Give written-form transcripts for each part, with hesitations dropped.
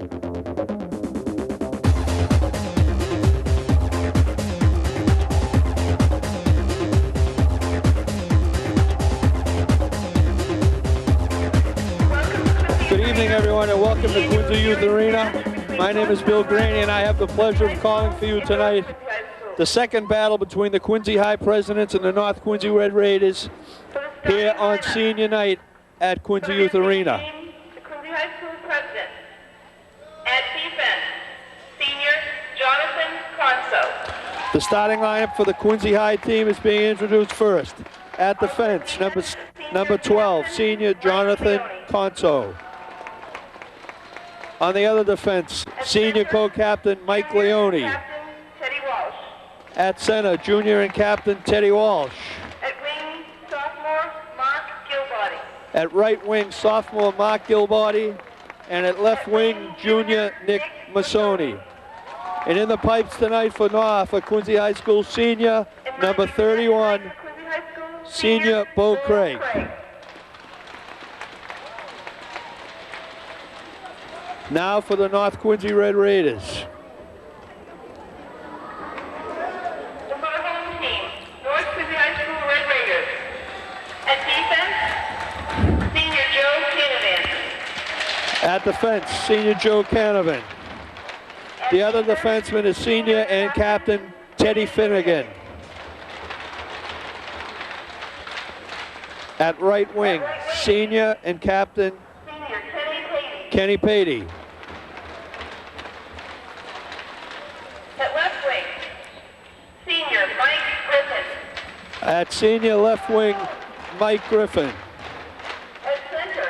Good evening, everyone, and welcome to Quincy Youth Arena. My name is Bill Graney, and I have the pleasure of calling for you tonight the second battle between the Quincy High Presidents and the North Quincy Red Raiders here on senior night at Quincy Youth Arena. The Quincy High School President. At defense, senior Jonathan Conso. The starting lineup for the Quincy High team is being introduced first. At defense, number 12, senior Jonathan Conso. On the other defense, senior co-captain Mike Leone. Captain Teddy Walsh. At center, junior and captain Teddy Walsh. At wing, sophomore Mark Gilbody. At right wing, sophomore Mark Gilbody. And at left wing, junior Nick Massoni. And in the pipes tonight for Quincy High School senior, number 31, senior Bo Craig. Now for the North Quincy Red Raiders. The home team, North Quincy High School Red Raiders. At defense, senior Joe Canavan. At defense, senior Joe Canavan. The other defenseman is senior and captain Teddy Finnegan. At right wing, senior and captain Senior Kenny Patey. At left wing, senior Mike Griffin. At senior left wing, Mike Griffin. At center,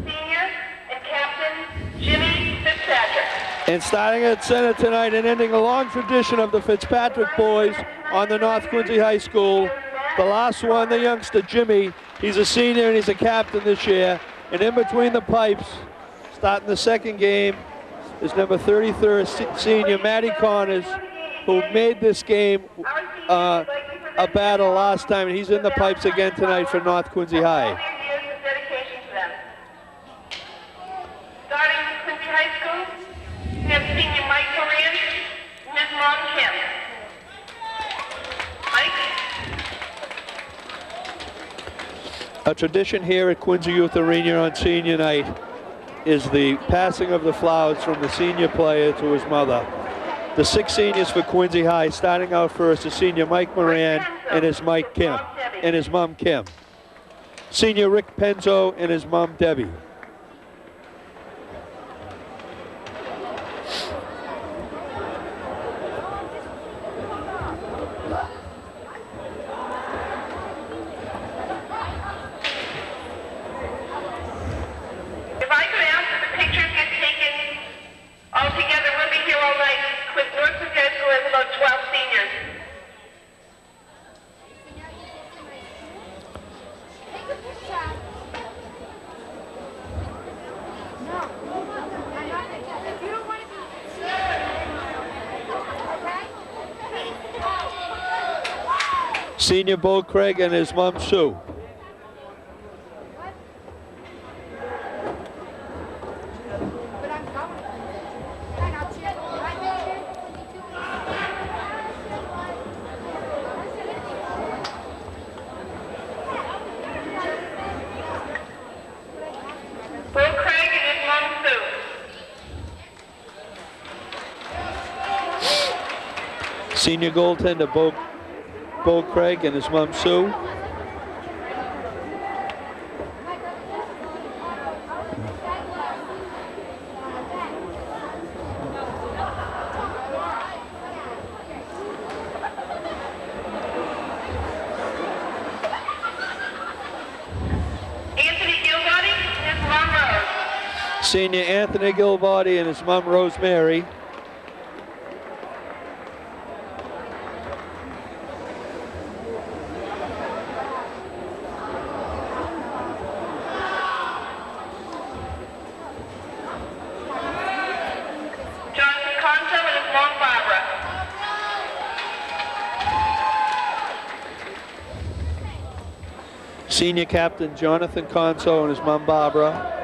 senior and captain Jimmy Fitzpatrick. And starting at center tonight and ending a long tradition of the Fitzpatrick boys on the North Quincy High School. The last one, the youngster Jimmy, he's a senior and he's a captain this year. And in between the pipes, starting the second game, is number 33rd senior Matty Connors, who made this game a battle last time, and he's in the pipes again tonight for North Quincy High. Starting Quincy High School, we have senior Mike Moran and his mom Kim. Mike? A tradition here at Quincy Youth Arena on senior night is the passing of the flowers from the senior player to his mother. The 6 seniors for Quincy High, starting out first is senior Mike Moran and his mom Kim. Senior Rick Penzo and his mom Debbie. Senior Bo Craig and his mom Sue. Senior goaltender Bo Craig and his mom Sue. Senior Anthony Gilbody and his mom Rosemary. Jonathan Conso and his mom Barbara. Senior captain Jonathan Conso and his mom Barbara.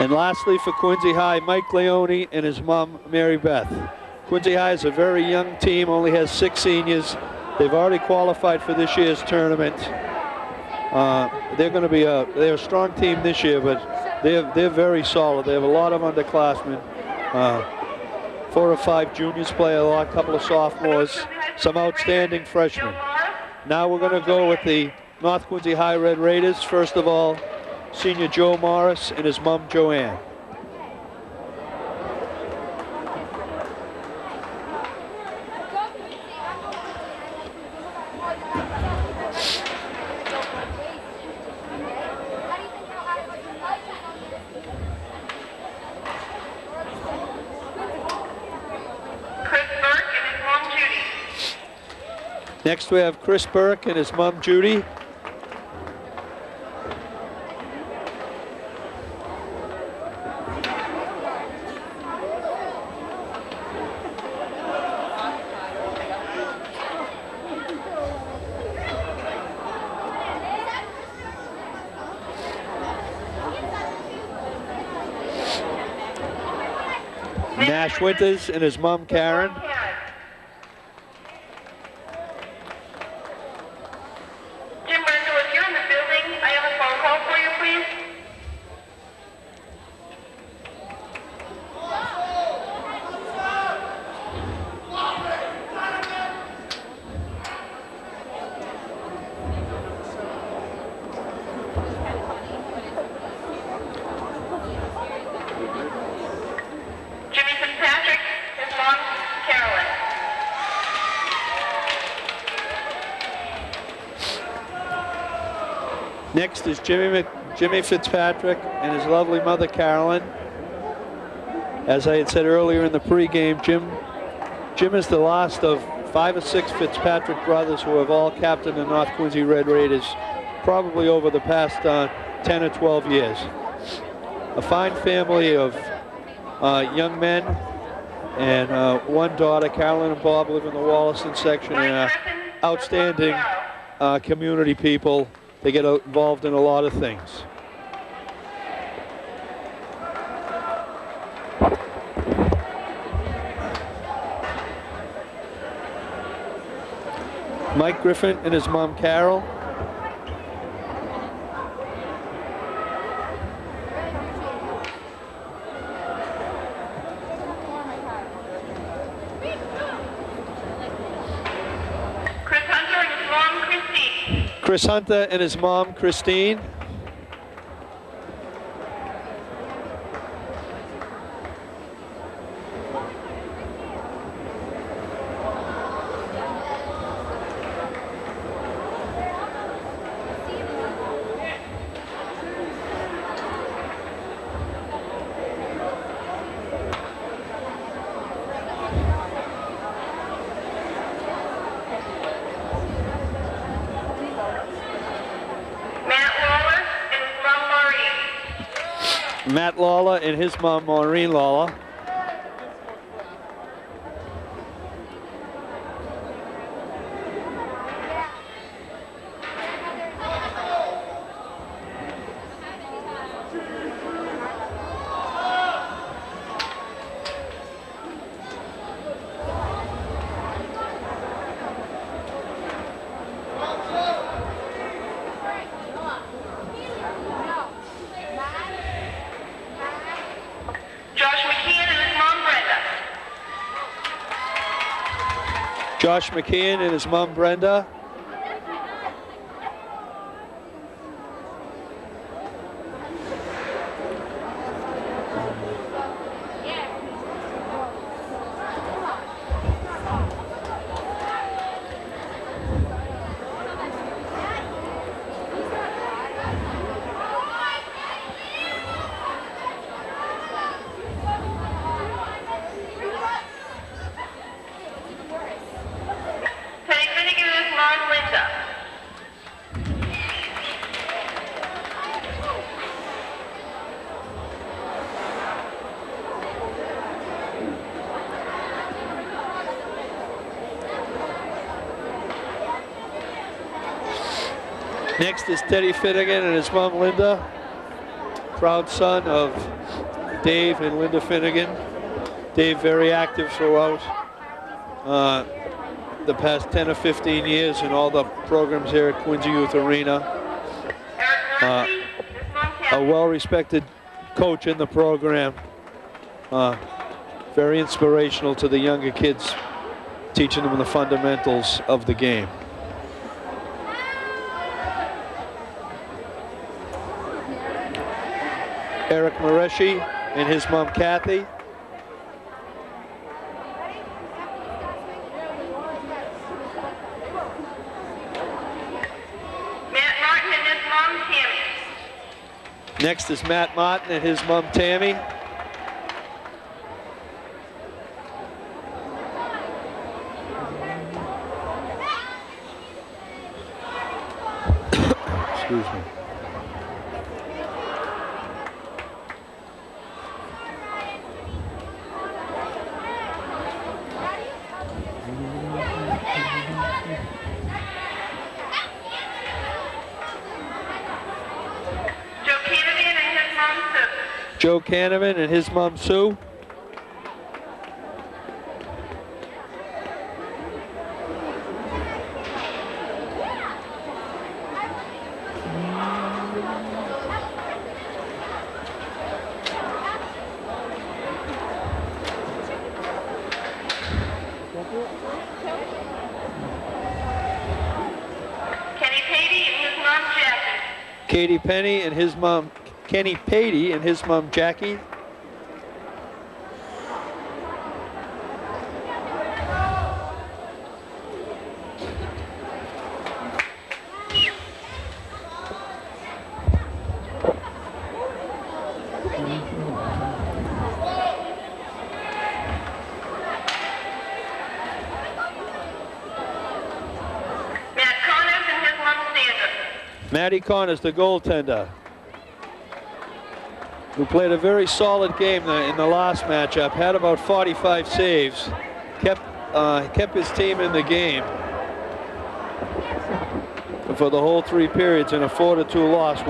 And lastly for Quincy High, Mike Leone and his mom, Mary Beth. Quincy High is a very young team, only has 6 seniors. They've already qualified for this year's tournament. They're a strong team this year, but they're very solid. They have a lot of underclassmen. 4 or 5 juniors play a lot, a couple of sophomores, some outstanding freshmen. Now we're going to go with the North Quincy High Red Raiders. First of all, senior Joe Morris and his mom Joanne. Next we have Chris Burke and his mom Judy. Nash Winters and his mom Karen. Next is Jimmy Fitzpatrick and his lovely mother Carolyn. As I had said earlier in the pregame, Jim is the last of 5 or 6 Fitzpatrick brothers who have all captained the North Quincy Red Raiders probably over the past 10 or 12 years. A fine family of young men and one daughter. Carolyn and Bob live in the Wollaston section and outstanding community people. They get involved in a lot of things. Mike Griffin and his mom Carol. Chris Hunter and his mom, Christine. Matt Lawler and his mom, Maureen Lawler. Josh McKeon and his mom, Brenda. Next is Teddy Finnegan and his mom, Linda. proud son of Dave and Linda Finnegan. Dave very active throughout the past 10 or 15 years in all the programs here at Quincy Youth Arena. A well-respected coach in the program. Very inspirational to the younger kids, teaching them the fundamentals of the game. Eric Mareschi and his mom Kathy. Matt Martin and his mom Tammy. Next is Matt Martin and his mom Tammy. Excuse me. Joe Canavan and his mom Sue. Kenny Patey and his mom Jackie. Katie Penny and his mom Kenny Patey and his mom Jackie. Matt Connors and his mom Sandra. Matty Connors, the goaltender, who played a very solid game in the last matchup, had about 45 saves, kept his team in the game for the whole 3 periods in a 4-2 loss.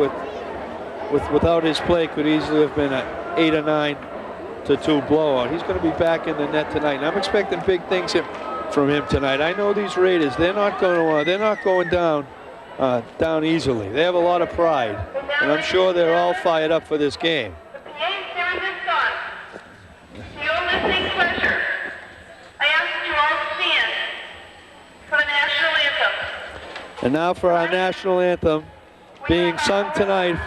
Without his play, could easily have been an 8 or 9-2 blowout. He's going to be back in the net tonight, and I'm expecting big things from him tonight. I know these Raiders; they're not going down easily. They have a lot of pride, and I'm sure they're all fired up for this game. The game series is done. To your listening pleasure, I ask that you all stand for the national anthem. And now for our national anthem, being sung tonight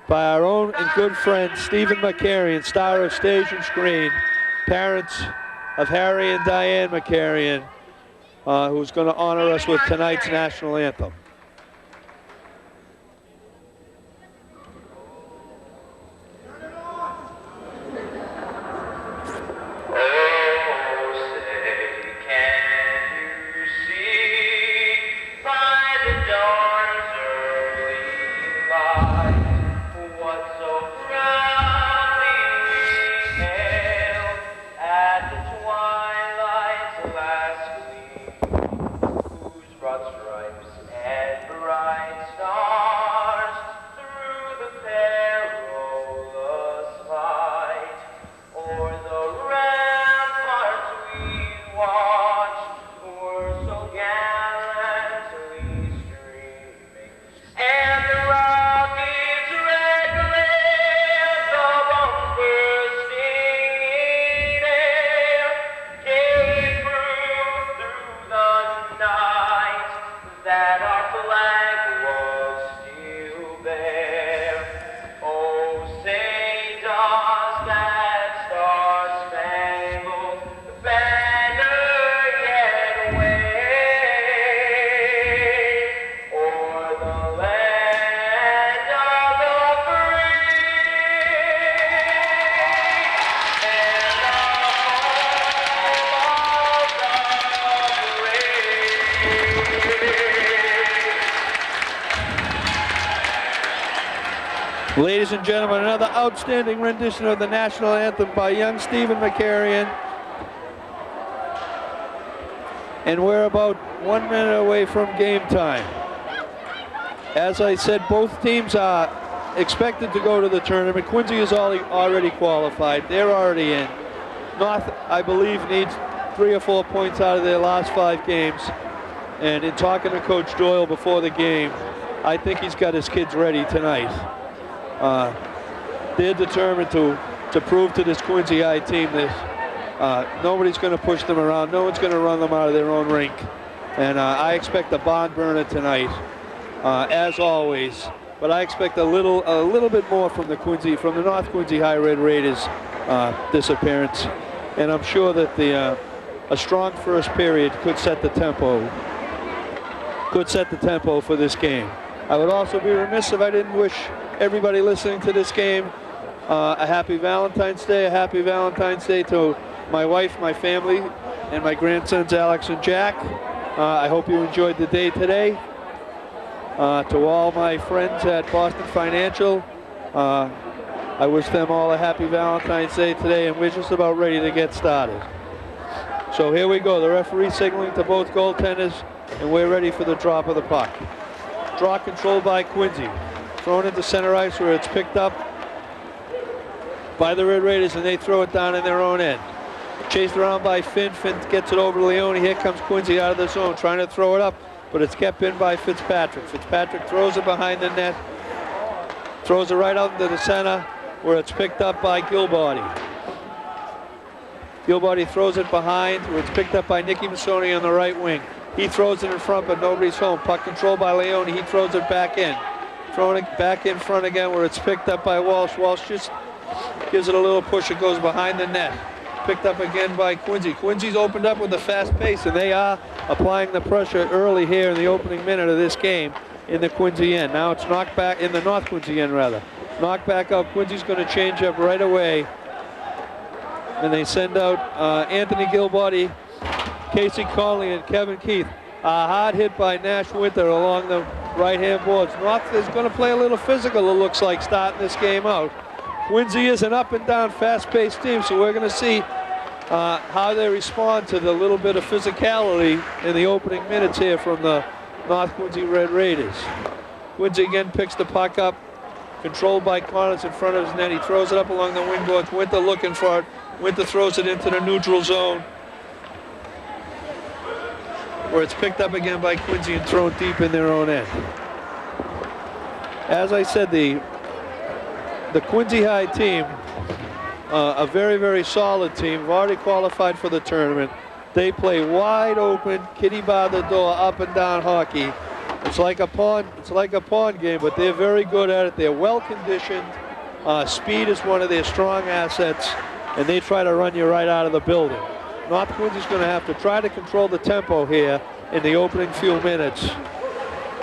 by our own and good friend Stephen McCarrion, star of Stage and Screen, parents of Harry and Diane McCarrion, who's going to honor us with tonight's national anthem. Ladies and gentlemen, another outstanding rendition of the national anthem by young Stephen McCarrion. And we're about 1 minute away from game time. As I said, both teams are expected to go to the tournament. Quincy is already qualified. They're already in. North, I believe, needs 3 or 4 points out of their last 5 games. And in talking to Coach Doyle before the game, I think he's got his kids ready tonight. They're determined to prove to this Quincy High team that nobody's going to push them around. No one's going to run them out of their own rink. And I expect a barn burner tonight, as always. But I expect a little bit more from the North Quincy High Red Raiders this appearance. And I'm sure that a strong first period could set the tempo for this game. I would also be remiss if I didn't wish everybody listening to this game a happy Valentine's Day. A happy Valentine's Day to my wife, my family, and my grandsons Alex and Jack. I hope you enjoyed the day today. To all my friends at Boston Financial, I wish them all a happy Valentine's Day today, and we're just about ready to get started. So here we go. The referee signaling to both goaltenders, and we're ready for the drop of the puck. Draw controlled by Quincy. Thrown into center ice where it's picked up by the Red Raiders, and they throw it down in their own end. Chased around by Finn. Finn gets it over to Leone. Here comes Quincy out of the zone, trying to throw it up, but it's kept in by Fitzpatrick. Fitzpatrick throws it behind the net. Throws it right out into the center where it's picked up by Gilbarty. Gilbarty throws it behind where it's picked up by Nicky Missoni on the right wing. He throws it in front, but nobody's home. Puck controlled by Leone. He throws it back in. Throwing it back in front again where it's picked up by Walsh. Walsh just gives it a little push. It goes behind the net. Picked up again by Quincy. Quincy's opened up with a fast pace, and they are applying the pressure early here in the opening minute of this game in the Quincy end. Now it's knocked back in the North Quincy end, rather. Knocked back out. Quincy's going to change up right away. And they send out Anthony Gilbarty, Casey Conley, and Kevin Keith. A hard hit by Nash Winter along the right-hand boards. North is going to play a little physical, it looks like, starting this game out. Quincy is an up-and-down, fast-paced team, so we're going to see how they respond to the little bit of physicality in the opening minutes here from the North Quincy Red Raiders. Quincy again picks the puck up, controlled by Connors in front of his net. He throws it up along the wing boards. Winter looking for it. Winter throws it into the neutral zone, where it's picked up again by Quincy and thrown deep in their own end. As I said, the Quincy High team, a very, very solid team, have already qualified for the tournament. They play wide open, kitty bar the door, up and down hockey. It's like a pawn game, but they're very good at it. They're well conditioned. Speed is one of their strong assets, and they try to run you right out of the building. North Quincy's going to have to try to control the tempo here in the opening few minutes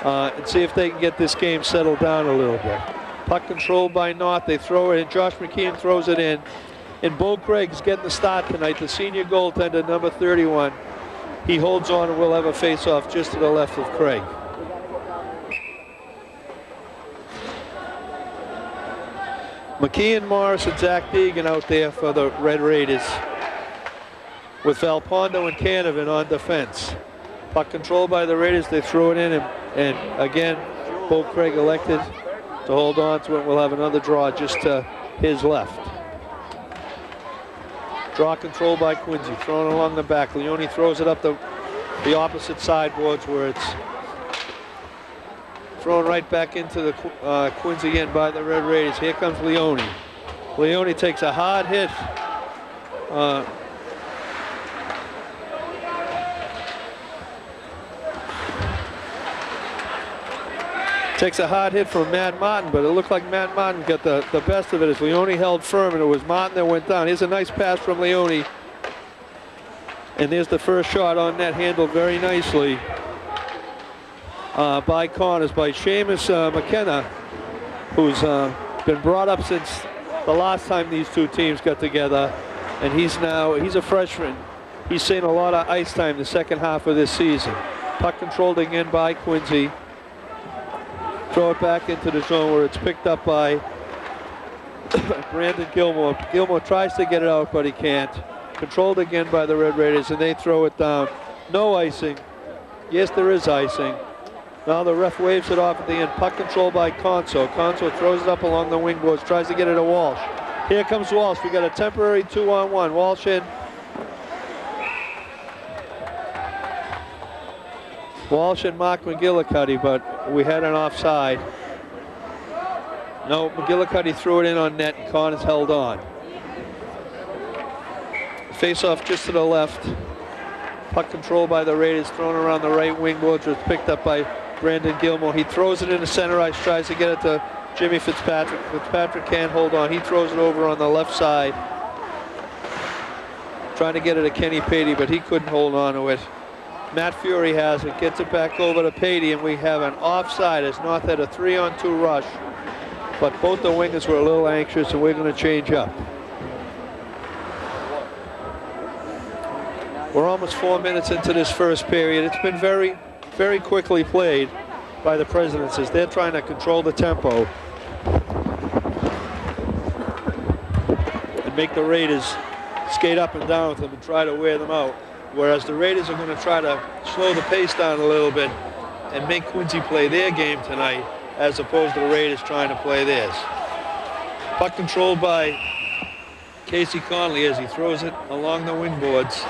and see if they can get this game settled down a little bit. Puck controlled by North. They throw it in. Josh McKeon throws it in. And Bo Craig's getting the start tonight, the senior goaltender, number 31. He holds on and will have a face-off just to the left of Craig. McKeon, Morris, and Zach Deegan out there for the Red Raiders, with Valpondo and Canavan on defense. Puck controlled by the Raiders. They throw it in, and again, Bo Craig elected to hold on to it. We'll have another draw just to his left. Draw controlled by Quincy, thrown along the back. Leone throws it up the opposite sideboards where it's thrown right back into the Quincy end by the Red Raiders. Here comes Leone. Leone takes a hard hit. Takes a hard hit from Matt Martin, but it looked like Matt Martin got the best of it as Leone held firm, and it was Martin that went down. Here's a nice pass from Leone. And there's the first shot on net, handled very nicely by Connors, by Seamus McKenna, who's been brought up since the last time these two teams got together. And he's a freshman. He's seen a lot of ice time the second half of this season. Puck controlled again by Quincy. Throw it back into the zone where it's picked up by Brandon Gilmore. Gilmore tries to get it out, but he can't. Controlled again by the Red Raiders, and they throw it down. No icing. Yes, there is icing. Now the ref waves it off at the end. Puck control by Conso. Conso throws it up along the wing boards, tries to get it to Walsh. Here comes Walsh. We got a temporary 2-on-1. Walsh in. Walsh and Mark McGillicuddy, but we had an offside. No, McGillicuddy threw it in on net and Connors held on. Face off just to the left. Puck control by the Raiders, thrown around the right wing boards, was picked up by Brandon Gilmore. He throws it into center ice, tries to get it to Jimmy Fitzpatrick. Fitzpatrick can't hold on. He throws it over on the left side, trying to get it to Kenny Patey, but he couldn't hold on to it. Matt Fury has it, gets it back over to Patey, and we have an offside as North had a 3-on-2 rush, but both the wingers were a little anxious, and we're going to change up. We're almost 4 minutes into this first period. It's been very, very quickly played by the Presidents as they're trying to control the tempo and make the Raiders skate up and down with them and try to wear them out. Whereas the Raiders are going to try to slow the pace down a little bit and make Quincy play their game tonight as opposed to the Raiders trying to play theirs. Puck controlled by Casey Conley as he throws it along the wing boards.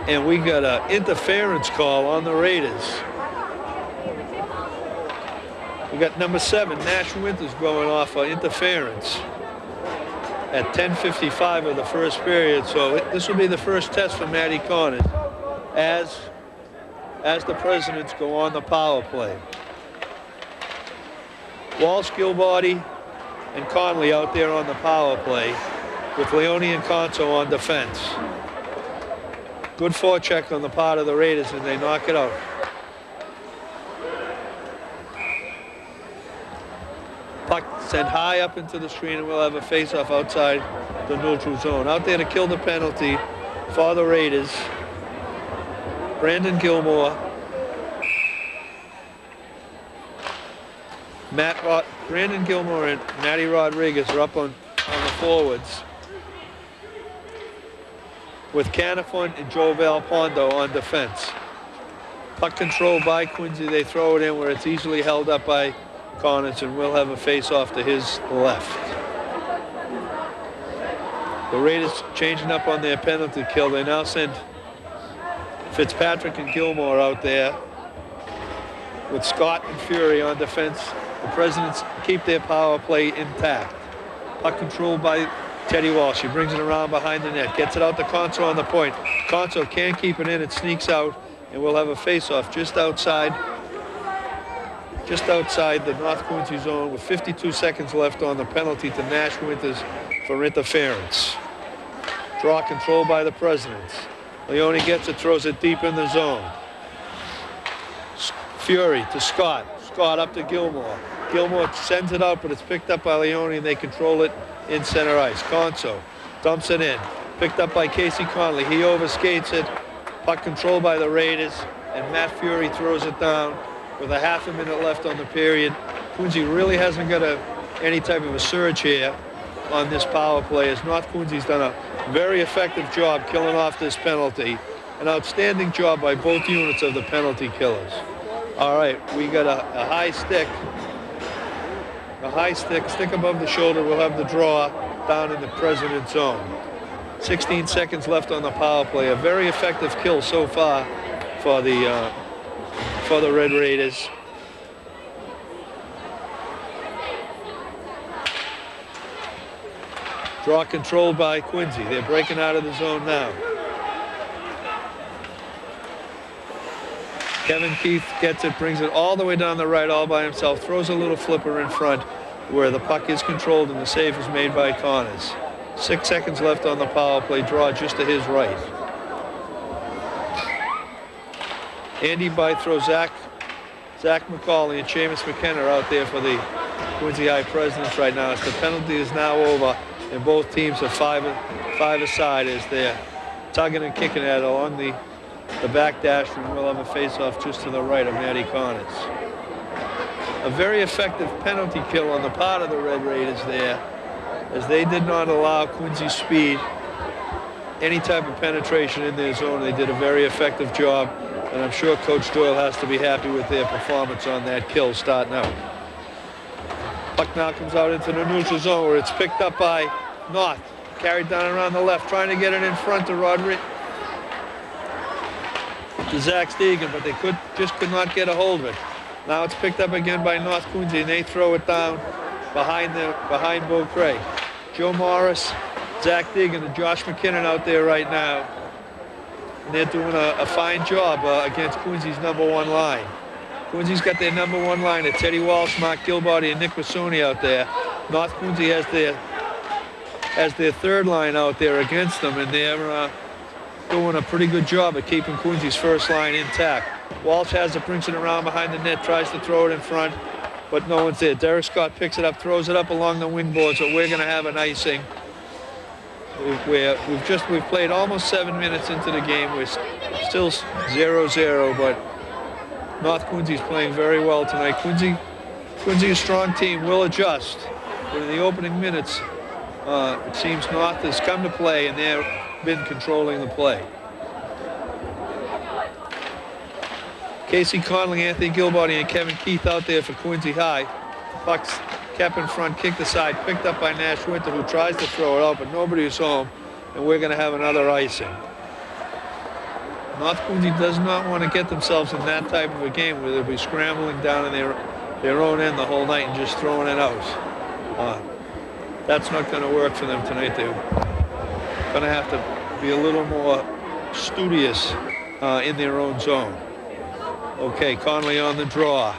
And we got an interference call on the Raiders. We got number 7, Nash Winters, going off for interference at 10:55 of the first period. So this will be the first test for Matty Connors as the Presidents go on the power play. Walsh, Gilbarty, and Conley out there on the power play with Leone and Conso on defense. Good forecheck on the part of the Raiders, and they knock it out. Puck sent high up into the screen, and we'll have a face-off outside the neutral zone. Out there to kill the penalty for the Raiders, Brandon Gilmore. Brandon Gilmore and Matty Rodriguez are up on the forwards, with Canifon and Joe Valpondo on defense. Puck control by Quincy. They throw it in where it's easily held up by Connors, and we'll have a face-off to his left. The Raiders changing up on their penalty kill. They now send Fitzpatrick and Gilmore out there with Scott and Fury on defense. The Presidents keep their power play intact. Puck controlled by Teddy Walsh. He brings it around behind the net, gets it out to Conso on the point. Conso can't keep it in, it sneaks out, and we'll have a face-off just outside the North Quincy zone with 52 seconds left on the penalty to Nash Winters for interference. Draw controlled by the Presidents. Leone gets it, throws it deep in the zone. Fury to Scott. Scott up to Gilmore. Gilmore sends it out, but it's picked up by Leone, and they control it in center ice. Conso dumps it in. Picked up by Casey Conley. He overskates it. Puck controlled by the Raiders, and Matt Fury throws it down with a half a minute left on the period. Quincy really hasn't got any type of a surge here on this power play, as North Quincy's done a very effective job killing off this penalty. An outstanding job by both units of the penalty killers. All right, we got a high stick. A high stick above the shoulder. We'll have the draw down in the President zone. 16 seconds left on the power play. A very effective kill so far for the Red Raiders. Draw controlled by Quincy. They're breaking out of the zone now. Kevin Keith gets it, brings it all the way down the right all by himself, throws a little flipper in front where the puck is controlled, and the save is made by Connors. 6 seconds left on the power play. Draw just to his right. Andy Byth throws Zach McCauley and Seamus McKenna out there for the Quincy High Presidents right now. As the penalty is now over, and both teams are five aside as they're tugging and kicking at it along the back dash, and we'll have a face-off just to the right of Matty Connors. A very effective penalty kill on the part of the Red Raiders there, as they did not allow Quincy's speed any type of penetration in their zone. They did a very effective job And I'm sure Coach Doyle has to be happy with their performance on that kill starting out. Puck now comes out into the neutral zone where it's picked up by North. Carried down around the left, trying to get it in front to Zach Stegan, but they could not get a hold of it. Now it's picked up again by North Quincy, and they throw it down behind Bo Craig. Joe Morris, Zach Deegan, and Josh McKinnon out there right now. And they're doing a fine job against Quincy's #1 line. Quincy's got their #1 line of Teddy Walsh, Mark Gilbody, and Nick Bassoni out there. North Quincy has their third line out there against them, and they're doing a pretty good job of keeping Quincy's first line intact. Walsh has it, brings it around behind the net, tries to throw it in front, but no one's there. Derek Scott picks it up, throws it up along the wing board, so we're going to have an icing. We've played almost 7 minutes into the game. We're still 0-0, but North Quincy's playing very well tonight. Quincy, a strong team, will adjust. But in the opening minutes, it seems North has come to play, and they've been controlling the play. Casey Conley, Anthony Gilbody, and Kevin Keith out there for Quincy High. Puck's kept in front, kicked aside, picked up by Nash Winter, who tries to throw it out, but nobody is home, and we're going to have another icing. North Quincy does not want to get themselves in that type of a game where they'll be scrambling down in their own end the whole night and just throwing it out. That's not going to work for them tonight. They're going to have to be a little more studious in their own zone. Okay, Conley on the draw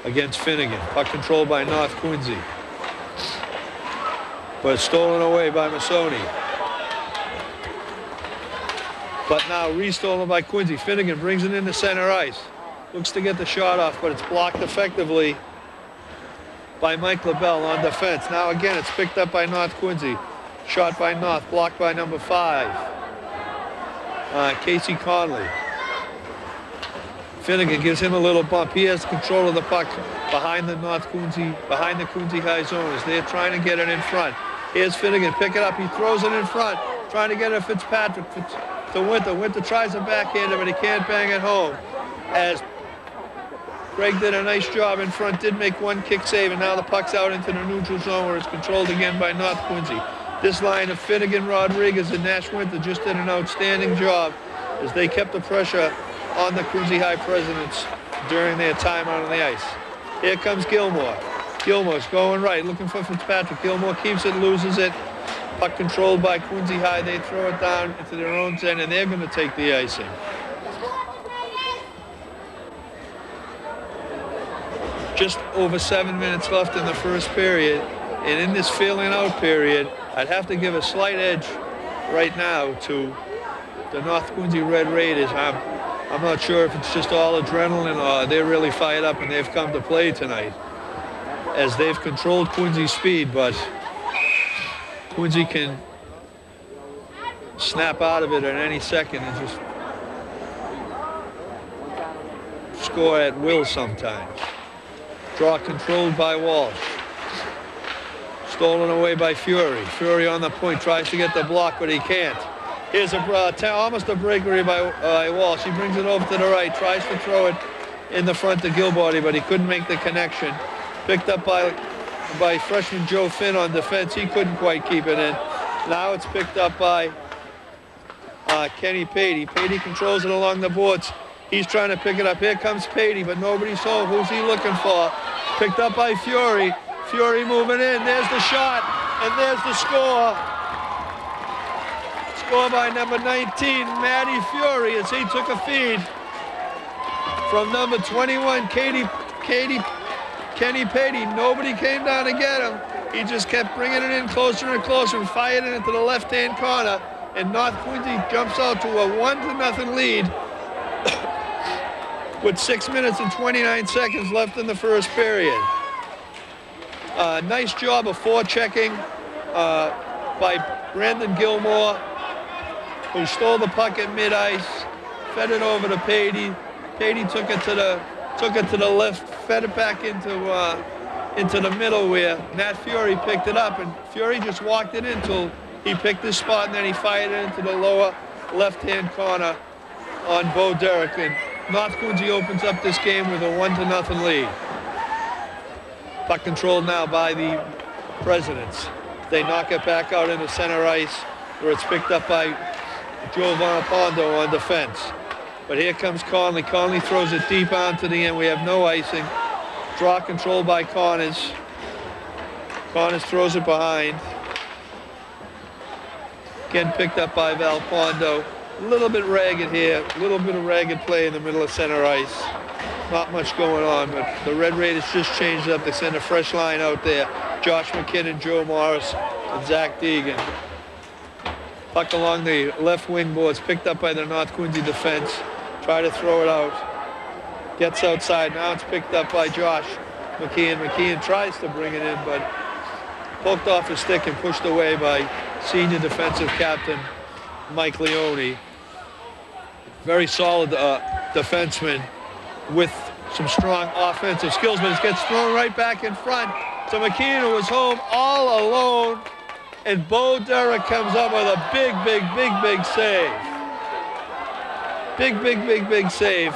against Finnegan. Puck controlled by North Quincy. But stolen away by Masoni. But now restolen by Quincy. Finnegan brings it into center ice. Looks to get the shot off, but it's blocked effectively by Mike LaBelle on defense. Now again, it's picked up by North Quincy. Shot by North, blocked by number 5. Casey Conley. Finnegan gives him a little bump. He has control of the puck behind the Quincy High zone as they're trying to get it in front. Here's Finnegan, pick it up. He throws it in front, trying to get it to Fitzpatrick. To Winter. Winter tries a backhander, but he can't bang it home. As Craig did a nice job in front, did make one kick save, and now the puck's out into the neutral zone where it's controlled again by North Quincy. This line of Finnegan, Rodriguez, and Nash Winter just did an outstanding job as they kept the pressure on the Quincy High Presidents during their time out on the ice. Here comes Gilmore. Gilmore's going right, looking for Fitzpatrick. Gilmore keeps it, loses it. Puck controlled by Quincy High. They throw it down into their own end, and they're going to take the icing. Just over 7 minutes left in the first period, and in this feeling out period, I'd have to give a slight edge right now to the North Quincy Red Raiders. I'm not sure if it's just all adrenaline or they're really fired up and they've come to play tonight, as they've controlled Quincy's speed, but Quincy can snap out of it at any second and just score at will sometimes. Draw controlled by Walsh. Stolen away by Fury. Fury on the point, tries to get the block, but he can't. Here's almost a breakaway by Walsh. He brings it over to the right, tries to throw it in the front to Gilbody, but he couldn't make the connection. Picked up by freshman Joe Finn on defense. He couldn't quite keep it in. Now it's picked up by Kenny Patey. Patey controls it along the boards. He's trying to pick it up. Here comes Patey, but nobody's home. Who's he looking for? Picked up by Fury. Fury moving in. There's the shot, and there's the score. Score by number 19, Matty Fury, as he took a feed from number 21, Kenny Patey. Nobody came down to get him. He just kept bringing it in closer and closer and fired it into the left-hand corner. And North Quincy jumps out to a 1-0 lead with 6 minutes and 29 seconds left in the first period. Nice job of forechecking by Brandon Gilmore, who stole the puck at mid-ice, fed it over to Patey. Patey took it to the left, fed it back into the middle where Nat Fury picked it up, and Fury just walked it in until he picked his spot, and then he fired it into the lower left-hand corner on Bo Derek. And North Quincy opens up this game with a 1-0 lead. Puck controlled now by the Presidents. They knock it back out into center ice where it's picked up by Joe Pondo on defense. But here comes Conley. Conley throws it deep onto the end. We have no icing. Draw control by Connors. Connors throws it behind. Again picked up by Pondo. A little bit ragged here. A little bit of ragged play in the middle of center ice. Not much going on, but the Red Raiders just changed up. They send a fresh line out there. Josh McKinnon, Joe Morris, and Zach Deegan. Puck along the left wing boards, picked up by the North Quincy defense. Try to throw it out. Gets outside. Now it's picked up by Josh McKeon. McKeon tries to bring it in, but poked off his stick and pushed away by senior defensive captain Mike Leone. Very solid defenseman with some strong offensive skills, but it gets thrown right back in front. So McKeon, who was home all alone, and Bo Derek comes up with a big save. Big save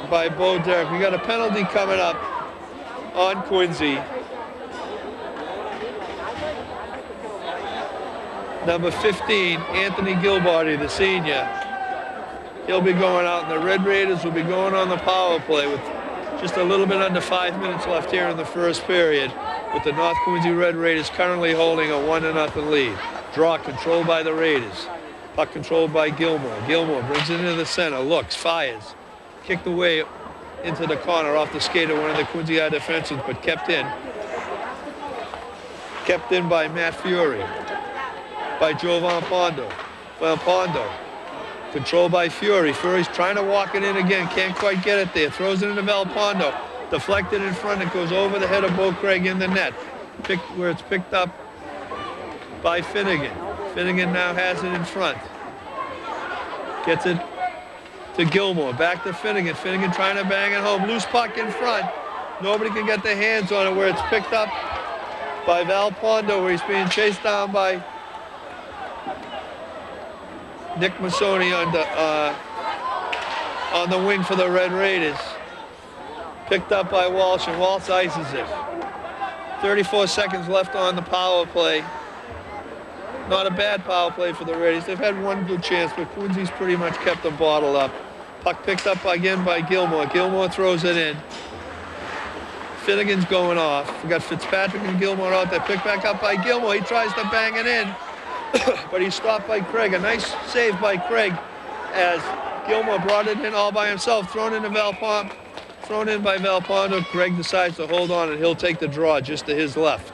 by Bo Derek. We got a penalty coming up on Quincy. Number 15, Anthony Gilbarty, the senior. He'll be going out, and the Red Raiders will be going on the power play with just a little bit under 5 minutes left here in the first period, with the North Quincy Red Raiders currently holding a 1-0 lead. Draw controlled by the Raiders. Puck controlled by Gilmore. Gilmore brings it into the center, looks, fires. Kicked away into the corner off the skate of one of the Quincy High defensemen, but kept in. Kept in by Matt Fury. By Joe Pondo. Pondo. Controlled by Fury. Fury's trying to walk it in again. Can't quite get it there. Throws it into Pondo. Deflected in front. It goes over the head of Bo Craig in the net. Where it's picked up by Finnegan. Finnegan now has it in front. Gets it to Gilmore. Back to Finnegan. Finnegan trying to bang it home. Loose puck in front. Nobody can get their hands on it, where it's picked up by Pondo, where he's being chased down by Nick Massoni on the wing for the Red Raiders. Picked up by Walsh, and Walsh ices it. 34 seconds left on the power play. Not a bad power play for the Raiders. They've had one good chance, but Quincy's pretty much kept them bottled up. Puck picked up again by Gilmore. Gilmore throws it in. Finnegan's going off. We got Fitzpatrick and Gilmore out there. Picked back up by Gilmore. He tries to bang it in. But he's stopped by Craig. A nice save by Craig as Gilmore brought it in all by himself. Thrown in by Pondo. Craig decides to hold on, and he'll take the draw just to his left.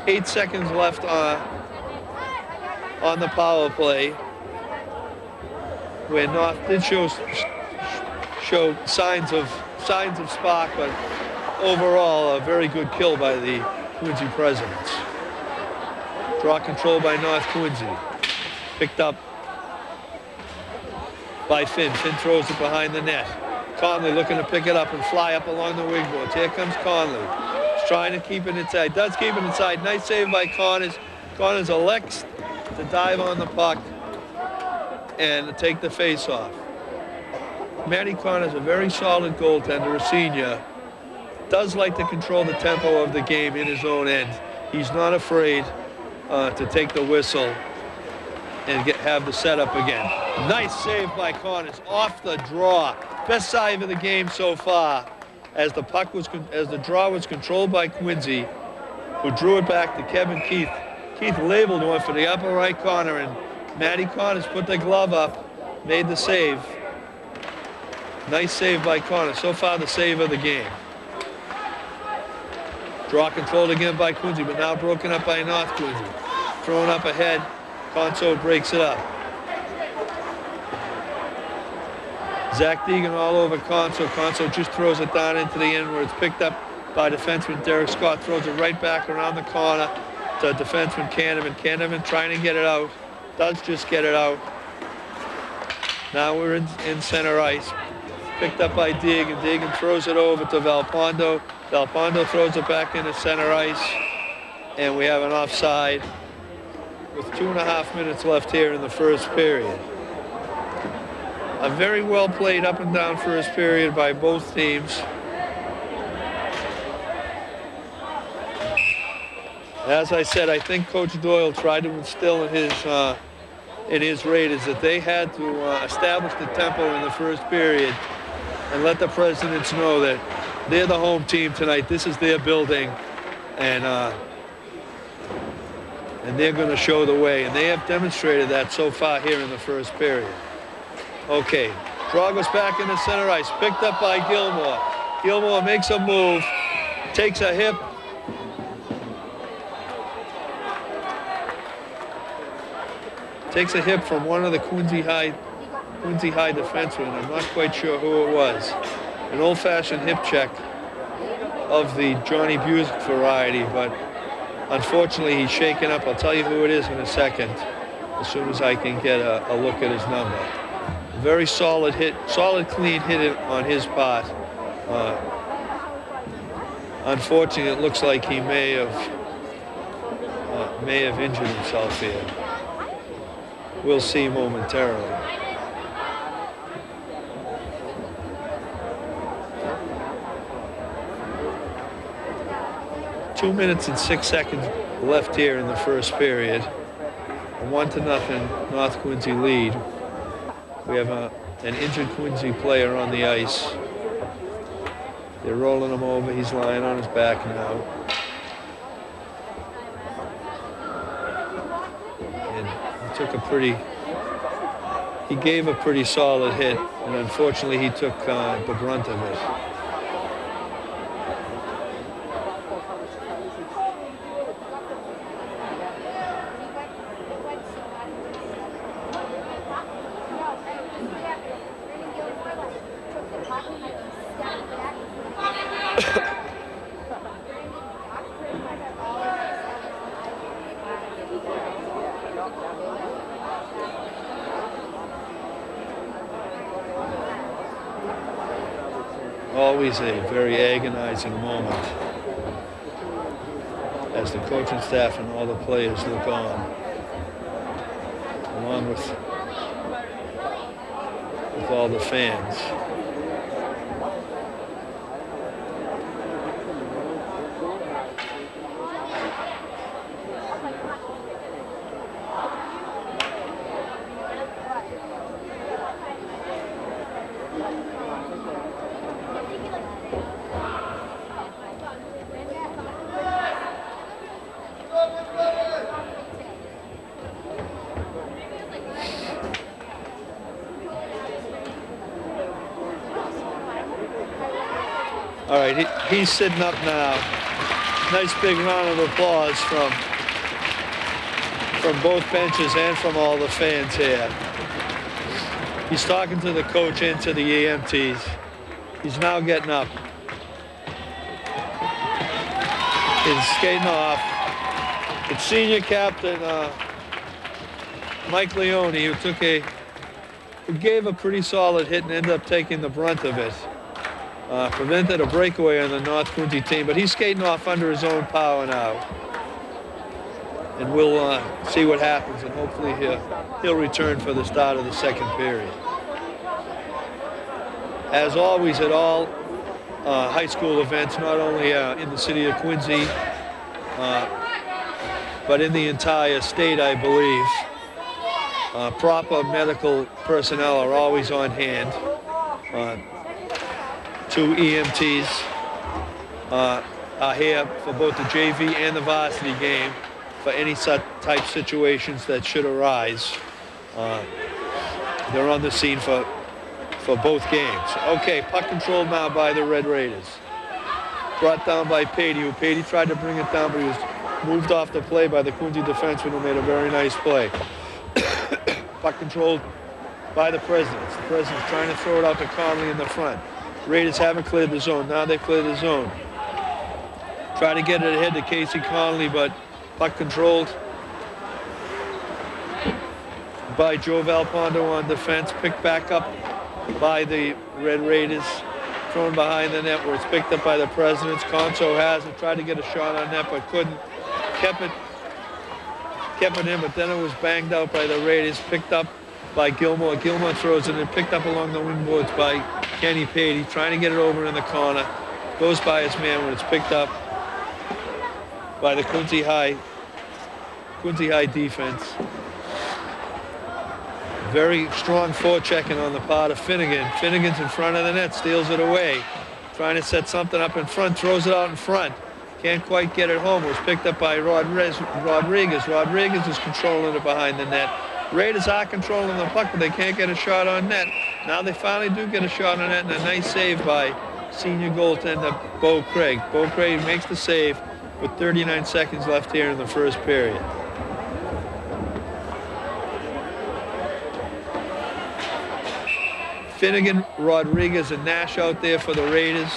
8 seconds left on the power play, where North did show signs of spark, but overall a very good kill by the Quincy Presidents. Draw control by North Quincy. Picked up by Finn. Finn throws it behind the net. Conley looking to pick it up and fly up along the wing boards. Here comes Conley. He's trying to keep it inside. Does keep it inside. Nice save by Connors. Connors elects to dive on the puck and take the face-off. Matty Connors, a very solid goaltender, a senior. Does like to control the tempo of the game in his own end. He's not afraid to take the whistle and have the setup again. Nice save by Connors off the draw. Best save of the game so far, as the draw was controlled by Quincy, who drew it back to Kevin Keith. Keith labeled one for the upper right corner, and Matty Connors put the glove up, made the save. Nice save by Connors. So far, the save of the game. Draw controlled again by Quincy, but now broken up by North Quincy. Thrown up ahead. Conso breaks it up. Zach Deegan all over Conso. Conso just throws it down into the end, where it's picked up by defenseman Derek Scott. Throws it right back around the corner to defenseman Canavan. Canavan trying to get it out. Does just get it out. Now we're in center ice. Picked up by Deegan. Deegan throws it over to Pondo. Pondo throws it back into center ice. And we have an offside with 2.5 minutes left here in the first period. A very well played up and down first period by both teams. As I said, I think Coach Doyle tried to instill in his Raiders that they had to establish the tempo in the first period and let the Presidents know that they're the home team tonight. This is their building, and they're going to show the way. And they have demonstrated that so far here in the first period. Okay, Drago's back in the center ice, picked up by Gilmore. Gilmore makes a move, takes a hip. Takes a hip from one of the Quincy High defensemen. I'm not quite sure who it was. An old-fashioned hip check of the Johnny Busick variety, but unfortunately he's shaken up. I'll tell you who it is in a second, as soon as I can get a look at his number. Very solid hit, solid clean hit on his part. Unfortunately, it looks like he may have injured himself here. We'll see momentarily. Two minutes and 6 seconds left here in the first period. A 1-0 North Quincy lead. We have an injured Quincy player on the ice. They're rolling him over. He's lying on his back now. And he gave a pretty solid hit, and unfortunately he took the brunt of it. Always a very agonizing moment as the coaching staff and all the players look on, along with all the fans. All right, he's sitting up now. Nice big round of applause from both benches and from all the fans here. He's talking to the coach and to the EMTs. He's now getting up. He's skating off. It's senior captain Mike Leone, who gave a pretty solid hit and ended up taking the brunt of it. Prevented a breakaway on the North Quincy team, but he's skating off under his own power now. And we'll see what happens, and hopefully he'll return for the start of the second period. As always at all high school events, not only in the city of Quincy, but in the entire state, I believe, proper medical personnel are always on hand. Two EMTs are here for both the JV and the varsity game for any such type situations that should arise. They're on the scene for both games. Okay, puck controlled now by the Red Raiders. Brought down by Patey, Patey tried to bring it down, but he was moved off the play by the Quincy defenseman, who made a very nice play. Puck controlled by the Presidents. The Presidents trying to throw it out to Conley in the front. Raiders haven't cleared the zone. Now they've cleared the zone. Try to get it ahead to Casey Conley, but puck controlled by Joe Valpondo on defense. Picked back up by the Red Raiders. Thrown behind the net where it's picked up by the Presidents. Conso has it. Tried to get a shot on net, but couldn't. kept it in, but then it was banged out by the Raiders, picked up by Gilmore. Gilmore throws it and picked up along the wing boards by Kenny Pady, trying to get it over in the corner. Goes by his man when it's picked up by the Quincy High defense. Very strong forechecking on the part of Finnegan. Finnegan's in front of the net, steals it away. Trying to set something up in front, throws it out in front. Can't quite get it home. It was picked up by Rodriguez. Rodriguez is controlling it behind the net. Raiders are controlling the puck, but they can't get a shot on net. Now they finally do get a shot on net, and a nice save by senior goaltender Bo Craig. Bo Craig makes the save with 39 seconds left here in the first period. Finnegan, Rodriguez, and Nash out there for the Raiders.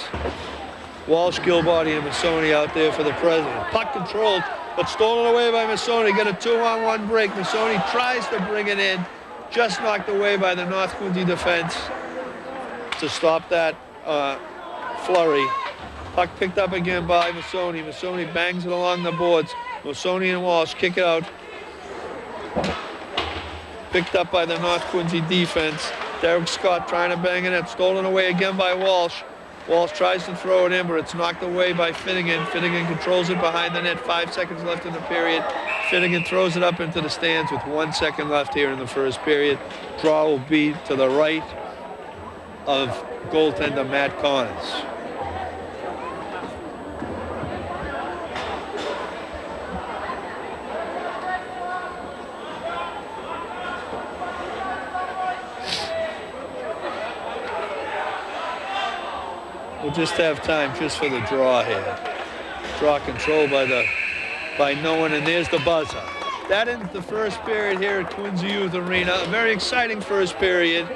Walsh, Gilbody, and Missoni out there for the President. Puck controlled, but stolen away by Missoni. Got a 2-on-1 break. Missoni tries to bring it in. Just knocked away by the North Quincy defense to stop that flurry. Puck picked up again by Missoni. Missoni bangs it along the boards. Missoni and Walsh kick it out. Picked up by the North Quincy defense. Derek Scott trying to bang it in. Stolen away again by Walsh. Walsh tries to throw it in, but it's knocked away by Finnegan. Finnegan controls it behind the net. 5 seconds left in the period. Finnegan throws it up into the stands with 1 second left here in the first period. Draw will be to the right of goaltender Matt Connors. We'll just have time just for the draw here. Draw control by no one, and there's the buzzer. That ends the first period here at Quincy Youth Arena. A very exciting first period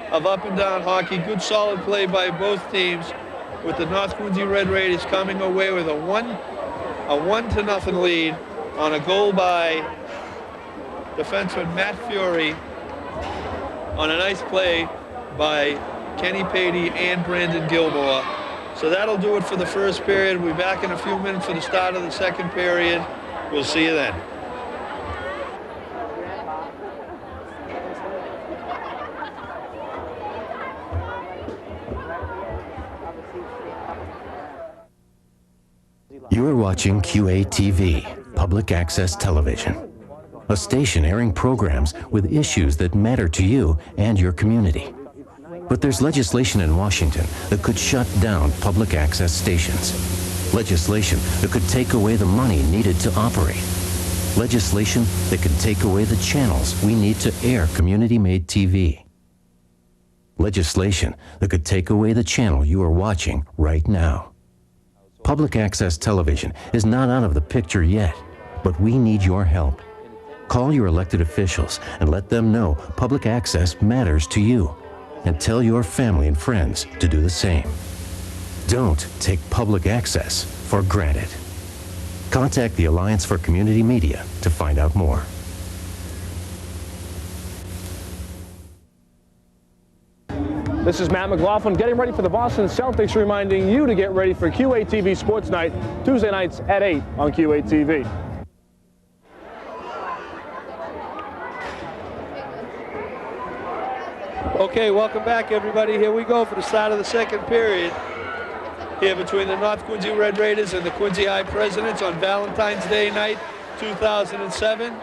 of up and down hockey. Good solid play by both teams, with the North Quincy Red Raiders coming away with a 1-0 lead on a goal by defenseman Matt Fury on a nice play by Kenny Pady and Brandon Gilmore. So that'll do it for the first period. We'll be back in a few minutes for the start of the second period. We'll see you then. You are watching QATV, Public Access Television, a station airing programs with issues that matter to you and your community. But there's legislation in Washington that could shut down public access stations. Legislation that could take away the money needed to operate. Legislation that could take away the channels we need to air community-made TV. Legislation that could take away the channel you are watching right now. Public access television is not out of the picture yet, but we need your help. Call your elected officials and let them know public access matters to you. And tell your family and friends to do the same. Don't take public access for granted. Contact the Alliance for Community Media to find out more. This is Matt McLaughlin getting ready for the Boston Celtics, reminding you to get ready for QATV Sports Night, Tuesday nights at 8 on QATV. Okay, welcome back, everybody. Here we go for the start of the second period here between the North Quincy Red Raiders and the Quincy High Presidents on Valentine's Day night 2007,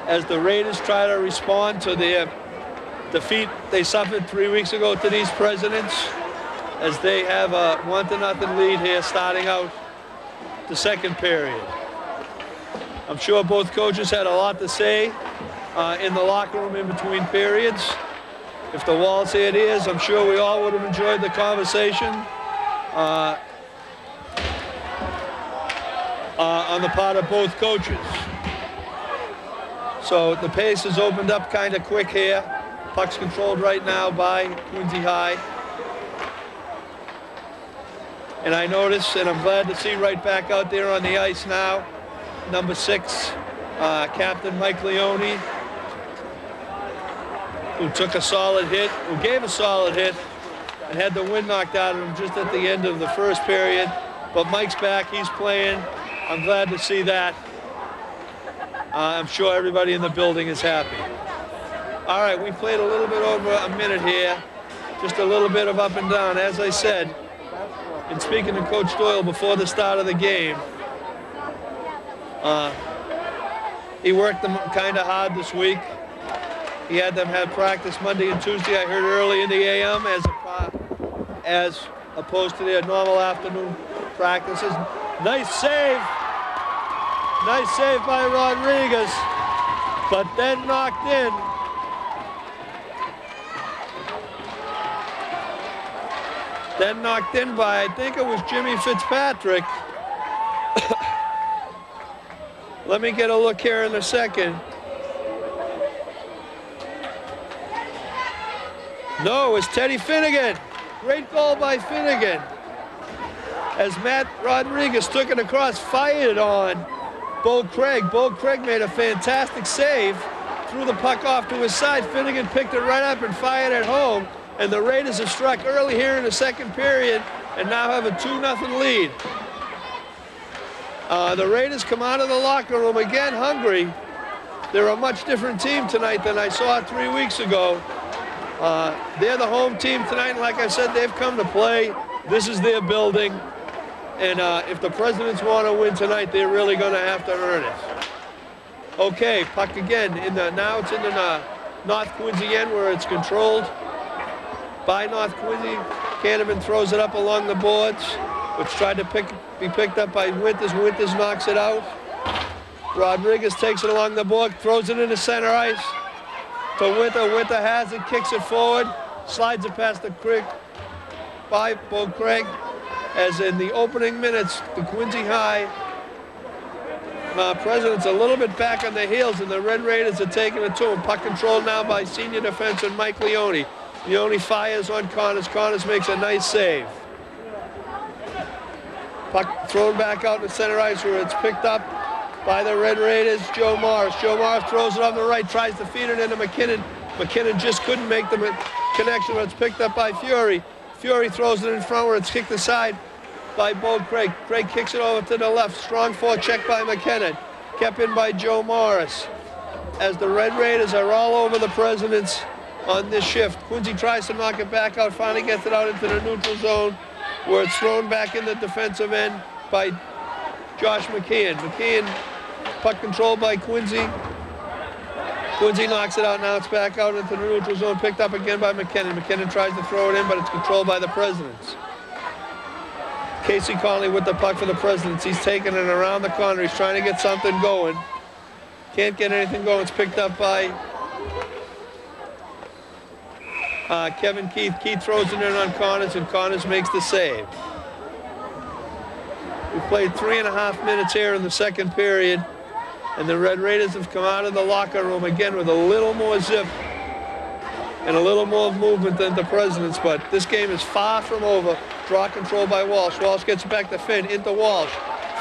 as the Raiders try to respond to their defeat they suffered 3 weeks ago to these Presidents, as they have a 1-0 lead here starting out the second period. I'm sure both coaches had a lot to say in the locker room in between periods. If the wall's here it is, I'm sure we all would have enjoyed the conversation on the part of both coaches. So the pace has opened up kind of quick here. Puck's controlled right now by Quincy High. And I notice, and I'm glad to see right back out there on the ice now, number 6, Captain Mike Leone, who took a solid hit, who gave a solid hit, and had the wind knocked out of him just at the end of the first period. But Mike's back, he's playing. I'm glad to see that. I'm sure everybody in the building is happy. All right, we played a little bit over a minute here. Just a little bit of up and down. As I said, in speaking to Coach Doyle before the start of the game, he worked them kind of hard this week. He had them have practice Monday and Tuesday, I heard early in the AM, as opposed to their normal afternoon practices. Nice save. Nice save by Rodriguez, but then knocked in. Then knocked in by, I think it was Jimmy Fitzpatrick. Let me get a look here in a second. No, it was Teddy Finnegan. Great goal by Finnegan. As Matt Rodriguez took it across, fired on Bo Craig. Bo Craig made a fantastic save, threw the puck off to his side. Finnegan picked it right up and fired it home. And the Raiders have struck early here in the second period and now have a 2-0 lead. The Raiders come out of the locker room again hungry. They're a much different team tonight than I saw 3 weeks ago. They're the home team tonight, and like I said, they've come to play. This is their building. And if the Presidents want to win tonight, they're really going to have to earn it. Okay, puck again. Now it's in the North Quincy end where it's controlled by North Quincy. Canavan throws it up along the boards, which tried to be picked up by Winters. Winters knocks it out. Rodriguez takes it along the board, throws it into center ice to Winter. Winter has it, kicks it forward, slides it past the Craig by Bo Craig. As in the opening minutes, the Quincy High Presidents a little bit back on their heels, and the Red Raiders are taking it to them. Puck control now by senior defenseman Mike Leone. Leone fires on Connors. Connors makes a nice save. Puck thrown back out to center ice where it's picked up by the Red Raiders, Joe Morris. Joe Morris throws it on the right, tries to feed it into McKinnon. McKinnon just couldn't make the connection, but it's picked up by Fury. Fury throws it in front where it's kicked aside by Bo Craig. Craig kicks it over to the left. Strong forecheck by McKinnon. Kept in by Joe Morris. As the Red Raiders are all over the Presidents on this shift. Quincy tries to knock it back out, finally gets it out into the neutral zone where it's thrown back in the defensive end by Josh McKeon. McKeon, puck control by Quincy. Quincy knocks it out, now it's back out into the neutral zone, picked up again by McKinnon. McKinnon tries to throw it in, but it's controlled by the Presidents. Casey Conley with the puck for the Presidents. He's taking it around the corner. He's trying to get something going. Can't get anything going. It's picked up by Kevin Keith. Keith throws it in on Connors, and Connors makes the save. We played 3.5 minutes here in the second period, and the Red Raiders have come out of the locker room again with a little more zip and a little more movement than the Presidents, but this game is far from over. Draw control by Walsh. Walsh gets it back to Finn, into Walsh.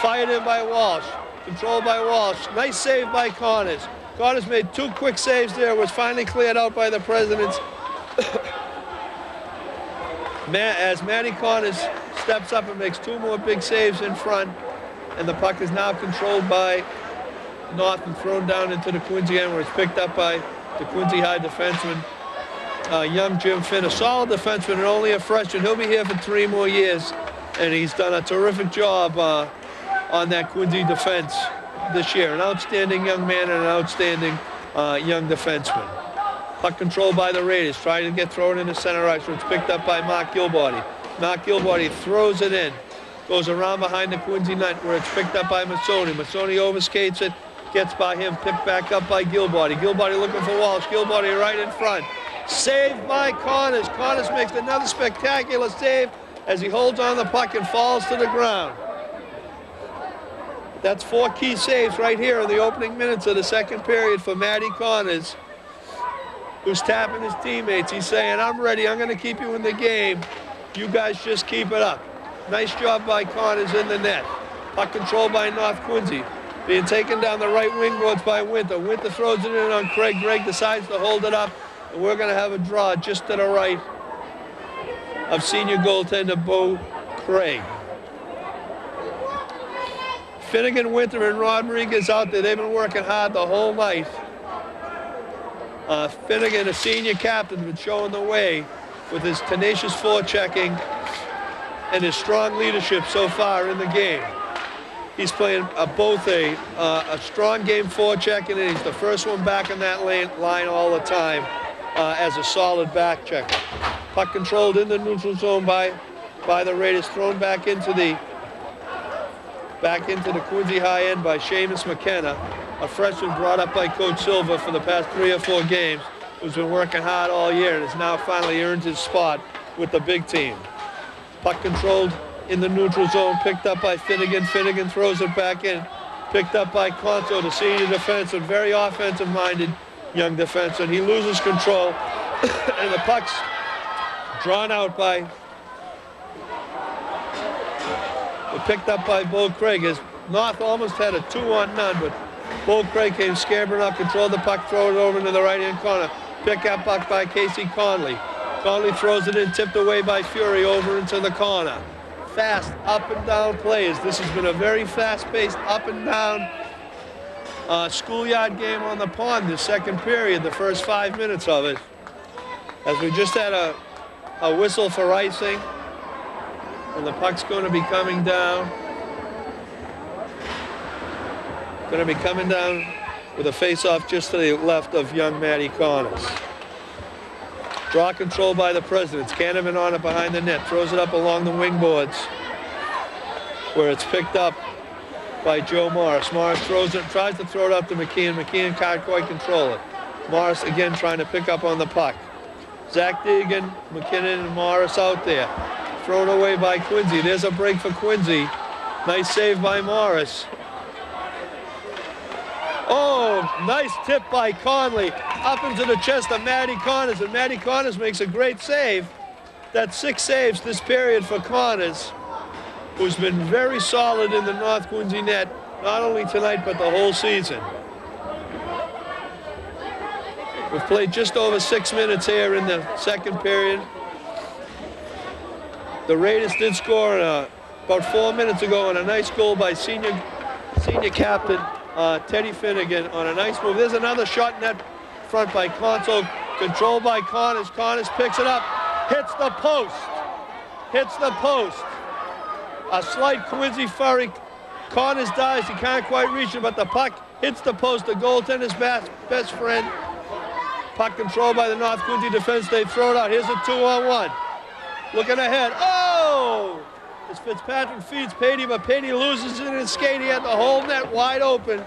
Fired in by Walsh. Controlled by Walsh. Nice save by Connors. Connors made 2 quick saves there, was finally cleared out by the Presidents. As Matty Connors steps up and makes 2 more big saves in front, and the puck is now controlled by North and thrown down into the Quincy end where it's picked up by the Quincy High defenseman, young Jim Finn, a solid defenseman and only a freshman. He'll be here for 3 more years, and he's done a terrific job on that Quincy defense this year. An outstanding young man and an outstanding young defenseman. Puck controlled by the Raiders, trying to get thrown into center ice, where it's picked up by Mark Gilbarty. Mark Gilbarty throws it in, goes around behind the Quincy net where it's picked up by Massoni. Massoni overskates it, gets by him, picked back up by Gilbarty. Gilbarty looking for Walsh. Gilbarty right in front. Saved by Connors. Connors makes another spectacular save as he holds on the puck and falls to the ground. That's 4 key saves right here in the opening minutes of the second period for Matty Connors, who's tapping his teammates. He's saying, I'm ready, I'm gonna keep you in the game. You guys just keep it up. Nice job by Connors in the net. Puck control by North Quincy. Being taken down the right wing boards by Winter. Winter throws it in on Craig. Craig decides to hold it up. And we're gonna have a draw just to the right of senior goaltender Bo Craig. Finnegan, Winter, and Rodriguez out there. They've been working hard the whole night. Finnegan, a senior captain, has been showing the way with his tenacious forechecking and his strong leadership so far in the game. He's playing both a strong game forechecking, and he's the first one back in that line all the time as a solid back checker. Puck controlled in the neutral zone by the Raiders, thrown back into the Quincy High end by Seamus McKenna, a freshman brought up by Coach Silva for the past 3 or 4 games, who's been working hard all year and has now finally earned his spot with the big team. Puck controlled in the neutral zone, picked up by Finnegan. Finnegan throws it back in, picked up by Conto, the senior defenseman, very offensive-minded young defenseman. He loses control, and the puck's drawn out by, picked up by Bo Craig. As North almost had a 2-on-none, but Bo Craig came scampering up, controlled the puck, throw it over into the right-hand corner. Pick up puck by Casey Conley. Conley throws it in, tipped away by Fury over into the corner. Fast up and down plays. This has been a very fast-paced up and down schoolyard game on the pond this second period, the first 5 minutes of it. As we just had a whistle for icing, and the puck's going to be coming down. Going to be coming down with a face-off just to the left of young Matty Connors. Draw control by the Presidents. Canavan on it behind the net. Throws it up along the wing boards where it's picked up by Joe Morris. Morris throws it, tries to throw it up to McKeon. McKeon can't quite control it. Morris again trying to pick up on the puck. Zach Deegan, McKinnon, and Morris out there. Thrown away by Quincy. There's a break for Quincy. Nice save by Morris. Oh, nice tip by Conley. Up into the chest of Matty Connors, and Matty Connors makes a great save. That's 6 saves this period for Connors, who's been very solid in the North Quincy net, not only tonight, but the whole season. We've played just over 6 minutes here in the second period. The Raiders did score about 4 minutes ago on a nice goal by senior captain Teddy Finnegan on a nice move. There's another shot net front by Conto, controlled by Connors. Connors picks it up, hits the post. Hits the post. A slight Quincy flurry. Connors dives, he can't quite reach it, but the puck hits the post. The goaltender's best friend. Puck controlled by the North Quincy defense. They throw it out. Here's a 2-on-1. Looking ahead. Oh! As Fitzpatrick feeds Patey, but Patey loses it in his skate. He had the whole net wide open,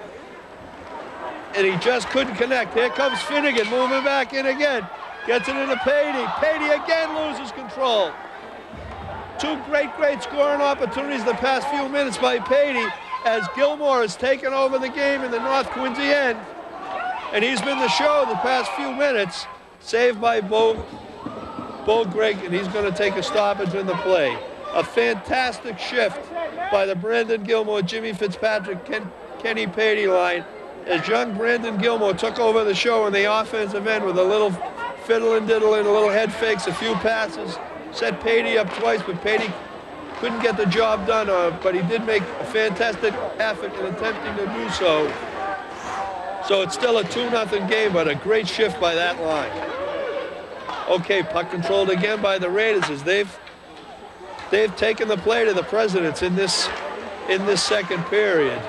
and he just couldn't connect. Here comes Finnegan, moving back in again. Gets it into Patey. Patey again loses control. 2 great scoring opportunities the past few minutes by Patey, as Gilmore has taken over the game in the North Quincy end, and he's been the show the past few minutes. Saved by Bo Greg, and he's going to take a stoppage in the play. A fantastic shift by the Brandon Gilmore, Jimmy Fitzpatrick, Kenny Patey line, as young Brandon Gilmore took over the show on the offensive end with a little fiddle and diddle and a little head fakes, a few passes. Set Patey up twice, but Patey couldn't get the job done, but he did make a fantastic effort in attempting to do so. So it's still a 2-0 game, but a great shift by that line. Okay, puck controlled again by the Raiders as they've taken the play to the Presidents in this second period.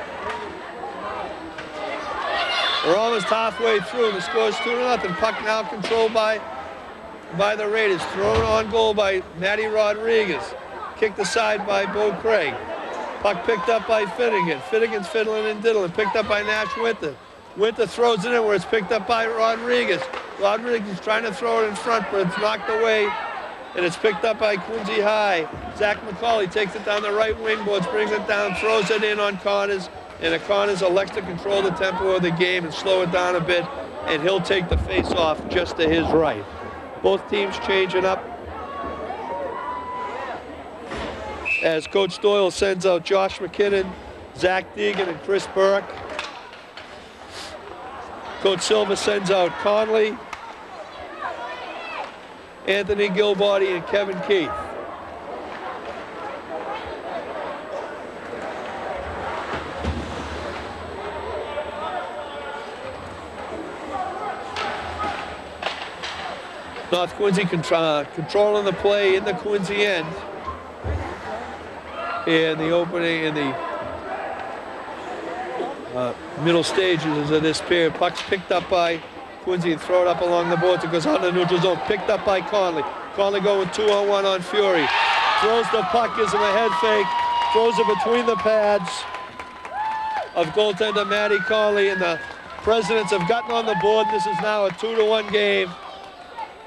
We're almost halfway through. The score's 2-0. Puck now controlled by the Raiders. Thrown on goal by Matty Rodriguez. Kicked aside by Bo Craig. Puck picked up by Finnegan. Finnegan's fiddling and diddling. Picked up by Nash Winter. Winter throws it in where it's picked up by Rodriguez. Rodriguez trying to throw it in front, but it's knocked away, and it's picked up by Quincy High. Zach McCauley takes it down the right wing boards, brings it down, throws it in on Connors, and the Connors elects to control the tempo of the game and slow it down a bit, and he'll take the face-off just to his right. Both teams changing up as Coach Doyle sends out Josh McKinnon, Zach Deegan, and Chris Burke. Coach Silva sends out Conley, Anthony Gilbody, and Kevin Keith. North Quincy controlling the play in the Quincy end. Here in the opening, in the middle stages of this period. Puck's picked up by Quincy and throw it up along the boards. It goes out in the neutral zone. Picked up by Conley. Conley going 2-on-1 on Fury. Throws the puck, gives him a head fake. Throws it between the pads of goaltender Matty Conley, and the Presidents have gotten on the board. This is now a 2-1 game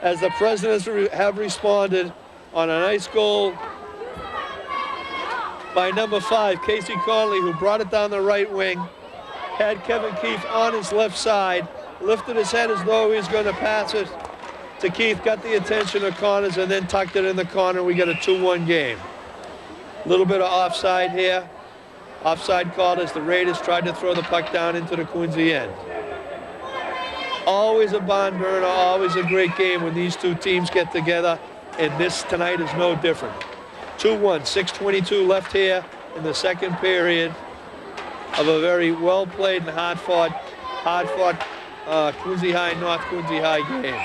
as the Presidents have responded on a nice goal by number 5, Casey Conley, who brought it down the right wing, had Kevin Keith on his left side, lifted his head as though he was going to pass it to Keith, got the attention of Connors, and then tucked it in the corner. We got a 2-1 game. A little bit of offside here. Offside called as the Raiders tried to throw the puck down into the Quincy end. Always a barn burner, always a great game when these two teams get together, and this tonight is no different. 2-1, 6:22 left here in the second period of a very well-played and hard-fought Quincy High, North Quincy High game.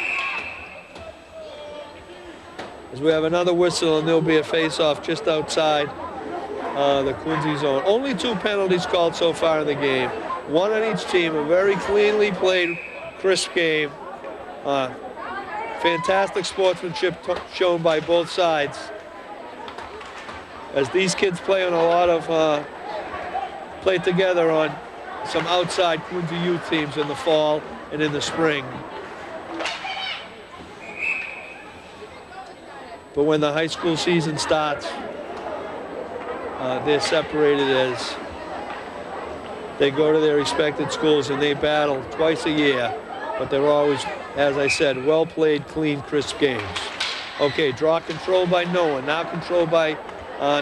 As we have another whistle, and there'll be a face-off just outside the Quincy zone. Only 2 penalties called so far in the game. 1 on each team, a very cleanly played, crisp game. Fantastic sportsmanship shown by both sides, as these kids play on a lot of, play together on some outside Quincy youth teams in the fall and in the spring. But when the high school season starts, they're separated as they go to their respected schools and they battle twice a year, but they're always, as I said, well-played, clean, crisp games. Okay, draw control by Noah, now controlled by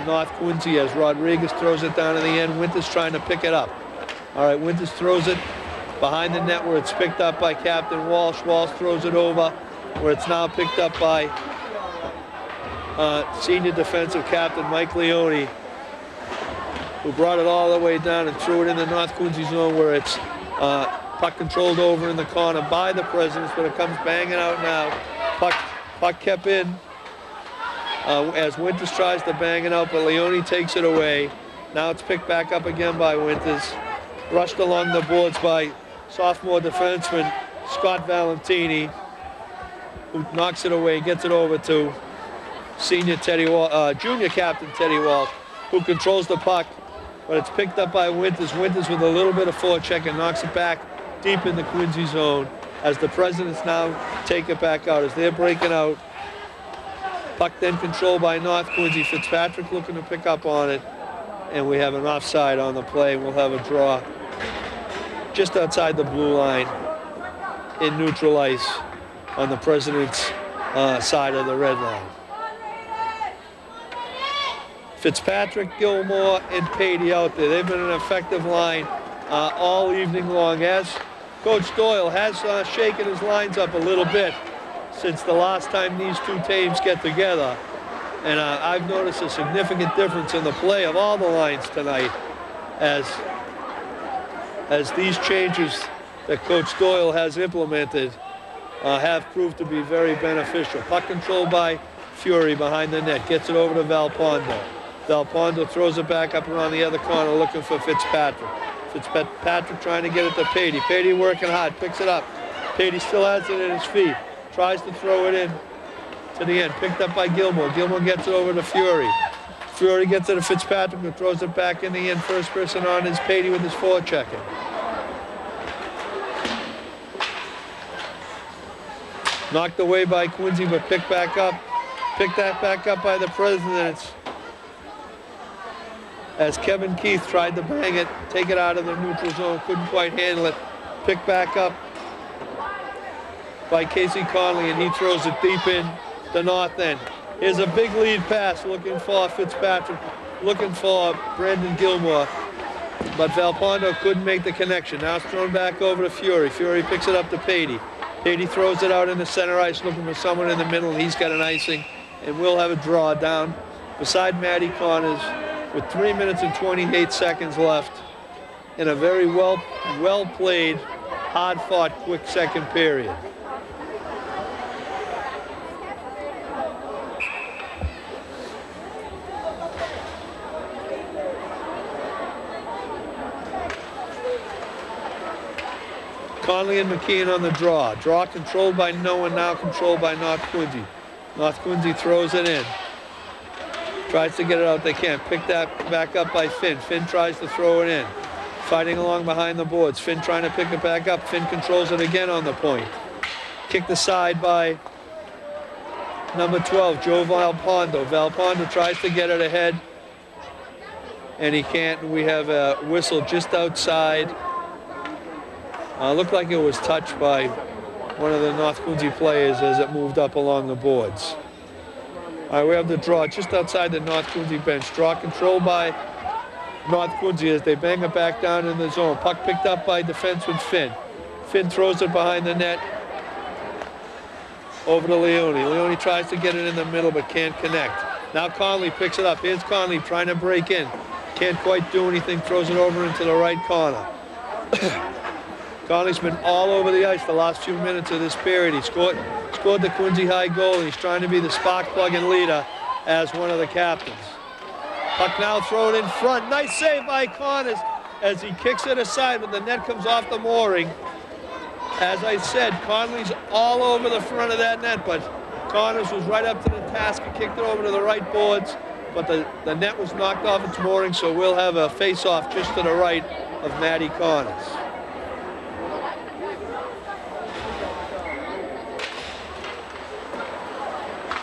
North Quincy as Rodriguez throws it down in the end. Winters trying to pick it up. All right, Winters throws it behind the net where it's picked up by Captain Walsh. Walsh throws it over where it's now picked up by senior defensive captain Mike Leone, who brought it all the way down and threw it in the North Quincy zone where it's puck controlled over in the corner by the Presidents, but it comes banging out now. Puck kept in as Winters tries to bang it out, but Leone takes it away. Now it's picked back up again by Winters. Rushed along the boards by sophomore defenseman Scott Valentini, who knocks it away, gets it over to junior captain Teddy Walsh, who controls the puck, but it's picked up by Winters. Winters with a little bit of forecheck and knocks it back deep in the Quincy zone as the Presidents now take it back out as they're breaking out. Puck then controlled by North Quincy. Fitzpatrick looking to pick up on it, and we have an offside on the play. We'll have a draw just outside the blue line in neutral ice on the President's side of the red line. Fitzpatrick, Gilmore, and Patey out there. They've been an effective line all evening long, as Coach Doyle has shaken his lines up a little bit since the last time these two teams get together. And I've noticed a significant difference in the play of all the lines tonight as these changes that Coach Doyle has implemented have proved to be very beneficial. Puck control by Fury behind the net, gets it over to Valpondo. Valpondo throws it back up around the other corner looking for Fitzpatrick. Fitzpatrick trying to get it to Patey. Patey working hard, picks it up. Patey still has it at his feet. Tries to throw it in to the end. Picked up by Gilmore. Gilmore gets it over to Fury. Fury gets it to Fitzpatrick, who throws it back in the end. First person on is Patey with his forechecking. Knocked away by Quincy, but picked back up. Picked that back up by the Presidents as Kevin Keith tried to bang it, take it out of the neutral zone, couldn't quite handle it. Picked back up by Casey Conley, and he throws it deep in the north end. Here's a big lead pass looking for Fitzpatrick, looking for Brandon Gilmore, but Valpondo couldn't make the connection. Now it's thrown back over to Fury. Fury picks it up to Patey. Patey throws it out in the center ice looking for someone in the middle, and he's got an icing, and we'll have a draw down beside Matty Connors with 3 minutes and 28 seconds left in a very well-played, hard-fought, quick second period. Conley and McKeon on the draw. Draw controlled by no one, now controlled by North Quincy. North Quincy throws it in. Tries to get it out, they can't. Pick that back up by Finn. Finn tries to throw it in. Fighting along behind the boards. Finn trying to pick it back up. Finn controls it again on the point. Kicked aside by number 12, Joe Valpondo. Valpondo tries to get it ahead, and he can't. We have a whistle just outside. Looked like it was touched by one of the North Quincy players as it moved up along the boards. All right, we have the draw just outside the North Quincy bench. Draw controlled by North Quincy as they bang it back down in the zone. Puck picked up by defenseman Finn. Finn throws it behind the net over to Leone. Leone tries to get it in the middle but can't connect. Now Conley picks it up. Here's Conley trying to break in. Can't quite do anything. Throws it over into the right corner. Conley's been all over the ice the last few minutes of this period. He scored the Quincy High goal. He's trying to be the spark plug and leader as one of the captains. Puck now thrown in front. Nice save by Connors as he kicks it aside, but the net comes off the mooring. As I said, Conley's all over the front of that net, but Connors was right up to the task and kicked it over to the right boards, but the net was knocked off its mooring, so we'll have a face-off just to the right of Matty Connors.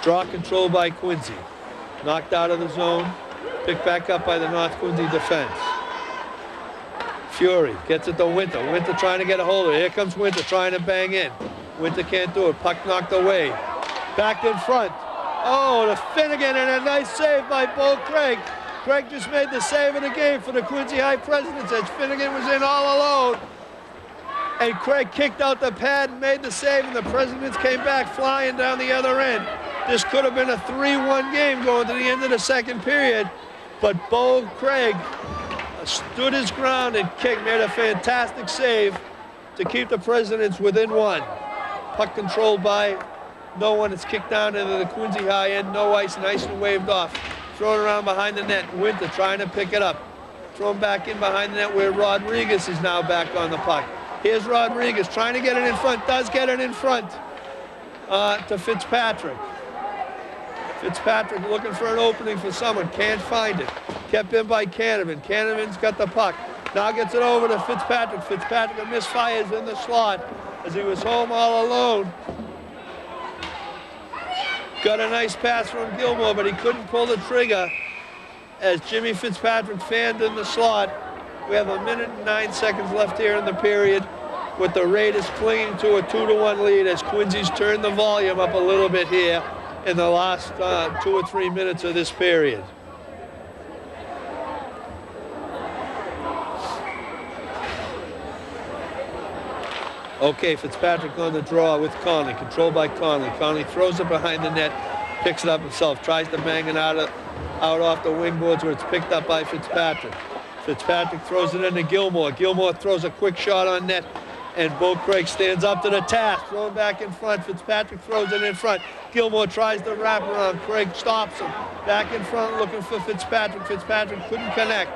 Draw controlled by Quincy. Knocked out of the zone. Picked back up by the North Quincy defense. Fury gets it to Winter. Winter trying to get a hold of it. Here comes Winter trying to bang in. Winter can't do it. Puck knocked away. Back in front. Oh, to Finnegan, and a nice save by Bo Craig. Craig just made the save of the game for the Quincy High Presidents as Finnegan was in all alone. And Craig kicked out the pad and made the save, and the Presidents came back flying down the other end. This could have been a 3-1 game going to the end of the second period, but Bo Craig stood his ground and made a fantastic save to keep the Presidents within one. Puck controlled by no one. It's kicked down into the Quincy High end. No ice, nice and waved off. Thrown around behind the net. Winter trying to pick it up. Thrown back in behind the net where Rodriguez is now back on the puck. Here's Rodriguez trying to get it in front. Does get it in front to Fitzpatrick. Fitzpatrick looking for an opening for someone. Can't find it. Kept in by Canavan. Canavan's got the puck. Now gets it over to Fitzpatrick. Fitzpatrick misfires in the slot as he was home all alone. Got a nice pass from Gilmore, but he couldn't pull the trigger as Jimmy Fitzpatrick fanned in the slot. We have 1 minute and 9 seconds left here in the period, with the Raiders clinging to a 2-1 lead as Quincy's turned the volume up a little bit here in the last 2 or 3 minutes of this period. Okay, Fitzpatrick on the draw with Conley, controlled by Conley. Conley throws it behind the net, picks it up himself, tries to bang it out off the wing boards where it's picked up by Fitzpatrick. Fitzpatrick throws it into Gilmore. Gilmore throws a quick shot on net, and Bo Craig stands up to the task. Thrown back in front. Fitzpatrick throws it in front. Gilmore tries to wrap around. Craig stops him. Back in front looking for Fitzpatrick. Fitzpatrick couldn't connect.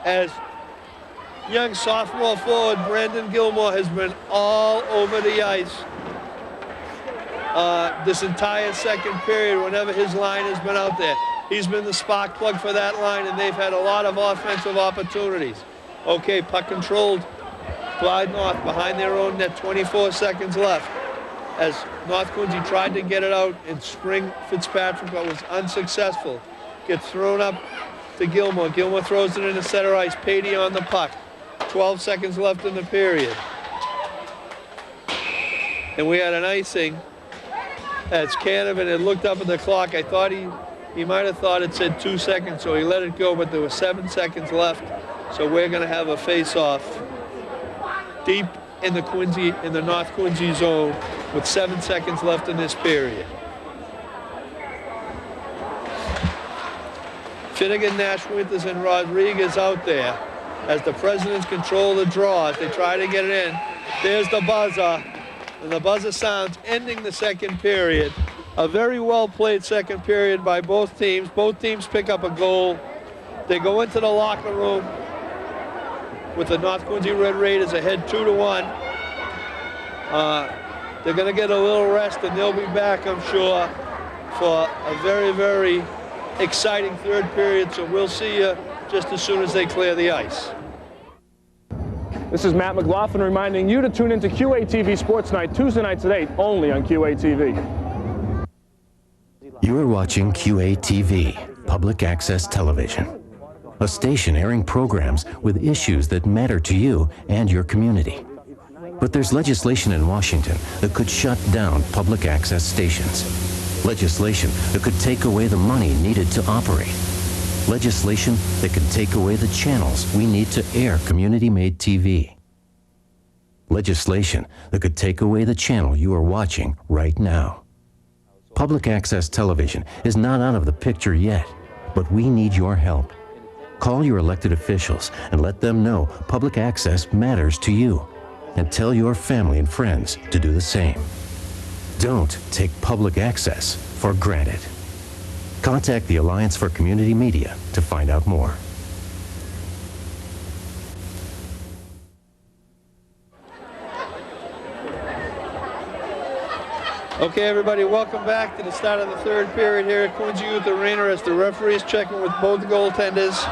As young sophomore forward Brandon Gilmore has been all over the ice this entire second period whenever his line has been out there. He's been the spark plug for that line, and they've had a lot of offensive opportunities. Okay, puck controlled. Clyde North behind their own net, 24 seconds left. As North Quincy tried to get it out and spring Fitzpatrick, but was unsuccessful. Gets thrown up to Gilmore. Gilmore throws it into center ice. Patey on the puck. 12 seconds left in the period. And we had an icing as Canavan had looked up at the clock. I thought he might have thought it said 2 seconds, so he let it go, but there were 7 seconds left. So we're going to have a face-off deep in the North Quincy zone with 7 seconds left in this period. Finnegan, Nash, Winters, and Rodriguez out there as the Presidents control the draw as they try to get it in. There's the buzzer, and the buzzer sounds ending the second period. A very well-played second period by both teams. Both teams pick up a goal. They go into the locker room. with the North Quincy Red Raiders ahead 2-1. They're going to get a little rest, and they'll be back, I'm sure, for a very, very exciting third period. So we'll see you just as soon as they clear the ice. This is Matt McLaughlin reminding you to tune into QATV Sports Night Tuesday nights at 8, only on QATV. You are watching QATV, Public Access Television, a station airing programs with issues that matter to you and your community. But there's legislation in Washington that could shut down public access stations. Legislation that could take away the money needed to operate. Legislation that could take away the channels we need to air community-made TV. Legislation that could take away the channel you are watching right now. Public access television is not out of the picture yet, but we need your help. Call your elected officials and let them know public access matters to you, and tell your family and friends to do the same. Don't take public access for granted. Contact the Alliance for Community Media to find out more. Okay, everybody, welcome back to the start of the third period here at Quincy Youth Arena as the referees checking with both goaltenders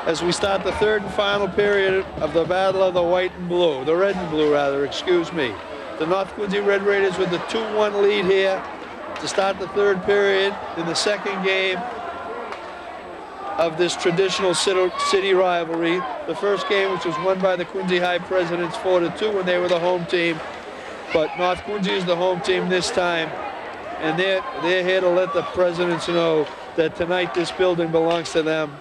as we start the third and final period of the battle of the white and blue, the red and blue rather, excuse me. The North Quincy Red Raiders with the 2-1 lead here to start the third period in the second game of this traditional city rivalry. The first game, which was won by the Quincy High Presidents 4-2 when they were the home team. But North Quincy is the home team this time, and they're here to let the Presidents know that tonight this building belongs to them,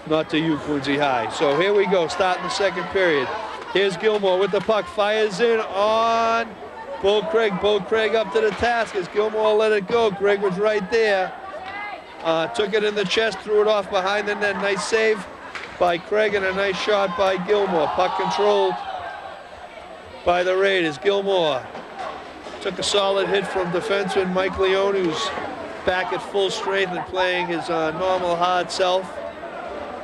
not to you, Quincy High. So here we go, starting the second period. Here's Gilmore with the puck, fires in on Bo Craig. Bo Craig up to the task as Gilmore let it go. Craig was right there. Took it in the chest, threw it off behind the net. Nice save by Craig and a nice shot by Gilmore. Puck controlled by the Raiders. Gilmore took a solid hit from defenseman Mike Leone, who's back at full strength and playing his normal hard self.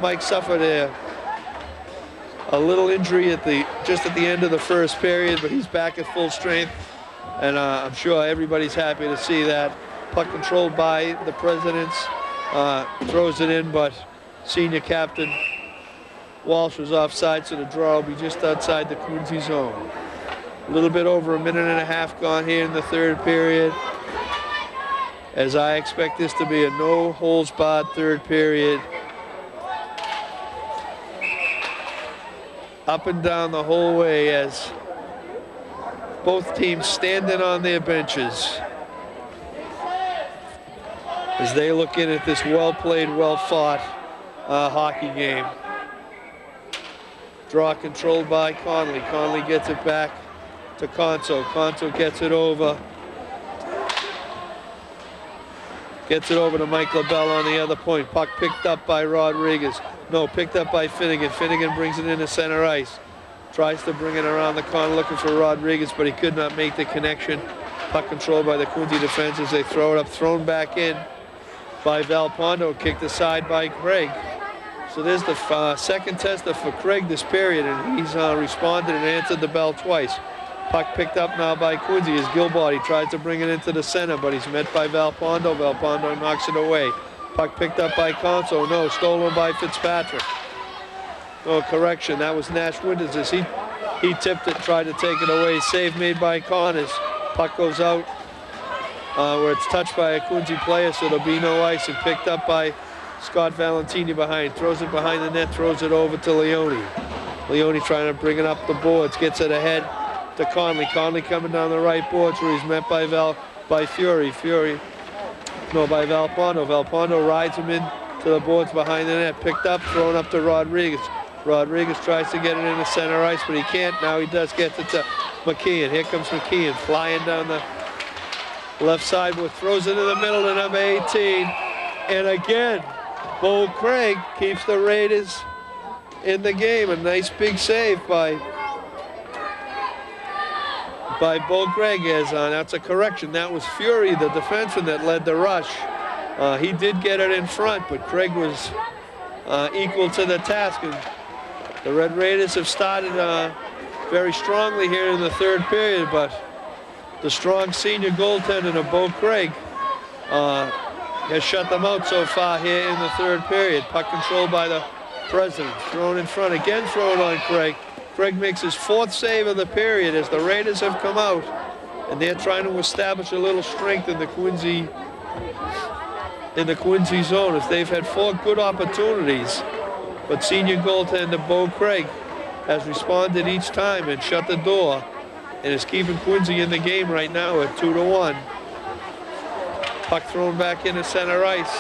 Mike suffered a little injury just at the end of the first period, but he's back at full strength, and I'm sure everybody's happy to see that. Puck controlled by the Presidents, throws it in, but senior captain Walsh was offside, so the draw will be just outside the Quincy zone. A little bit over a minute and a half gone here in the third period, as I expect this to be a no-holds-barred third period. Up and down the whole way as both teams standing on their benches as they look in at this well-played, well-fought hockey game. Draw controlled by Conley. Conley gets it back to Conso. Conso gets it over. Gets it over to Mike LaBelle on the other point. Puck picked up by Rodriguez. No, picked up by Finnegan. Finnegan brings it into center ice. Tries to bring it around the corner looking for Rodriguez, but he could not make the connection. Puck controlled by the Quincy defense as they throw it up. Thrown back in by Valpondo. Kicked aside by Craig. So there's the second tester for Craig this period, and he's responded and answered the bell twice. Puck picked up now by Quincy as Gilbart. He tries to bring it into the center, but he's met by Valpondo. Valpondo knocks it away. Puck picked up by Conso. No, stolen by Fitzpatrick. No, correction. That was Nash Winters as he tipped it, tried to take it away. Save made by Connors. Puck goes out where it's touched by a Quincy player, so there'll be no ice, and picked up by Scott Valentini behind. Throws it behind the net, throws it over to Leone. Leone trying to bring it up the boards. Gets it ahead to Conley. Conley coming down the right boards where he's met by Fury. By Valpondo. Valpondo rides him in to the boards behind the net. Picked up, thrown up to Rodriguez. Rodriguez tries to get it into center ice, but he can't. Now he does get it to McKeon. Here comes McKeon flying down the left side, but throws it in the middle to number 18. And again, Bo Craig keeps the Raiders in the game. A nice big save by Bo Craig. That's a correction. That was Fury, the defenseman, that led the rush. He did get it in front, but Craig was equal to the task and The Red Raiders have started very strongly here in the third period, but the strong senior goaltender of Bo Craig has shut them out so far here in the third period. Puck controlled by the President. Thrown in front, again thrown on Craig. Craig makes his 4th save of the period as the Raiders have come out, and they're trying to establish a little strength in the Quincy zone, as they've had 4 good opportunities. But senior goaltender Bo Craig has responded each time and shut the door, and is keeping Quincy in the game right now at 2-1. Puck thrown back into center ice,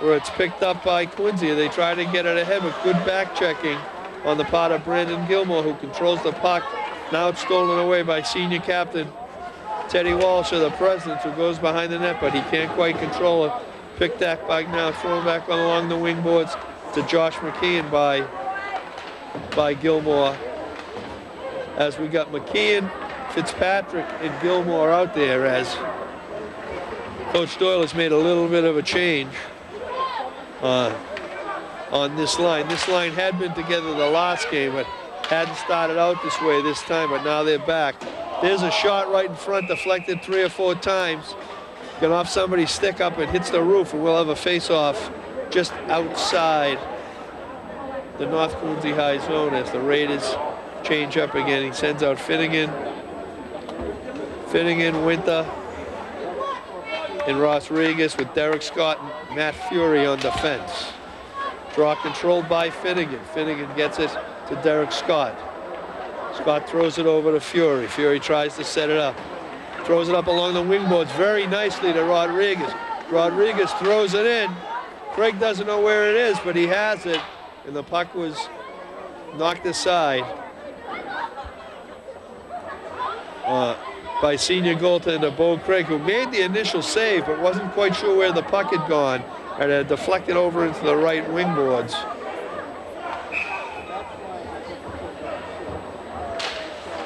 where it's picked up by Quincy. They try to get it ahead, but good back checking on the part of Brandon Gilmore, who controls the puck. Now it's stolen away by senior captain Teddy Walsh of the Presidents, who goes behind the net, but he can't quite control it. Picked that back now, thrown back along the wing boards to Josh McKeon by Gilmore. As we got McKeon, Fitzpatrick, and Gilmore out there, as Coach Doyle has made a little bit of a change on this line. This line had been together the last game, but hadn't started out this way this time, but now they're back. There's a shot right in front, deflected 3 or 4 times. Got off somebody's stick up and hits the roof, and we'll have a face-off just outside the North Quincy High zone as the Raiders change up again. He sends out Finnegan, Winter, and Ross Regis, with Derek Scott and Matt Fury on defense. Draw controlled by Finnegan. Finnegan gets it to Derek Scott. Scott throws it over to Fury. Fury tries to set it up. Throws it up along the wing boards very nicely to Rodriguez. Rodriguez throws it in. Craig doesn't know where it is, but he has it, and the puck was knocked aside by senior goaltender Bo Craig, who made the initial save but wasn't quite sure where the puck had gone, and had deflected over into the right wing boards.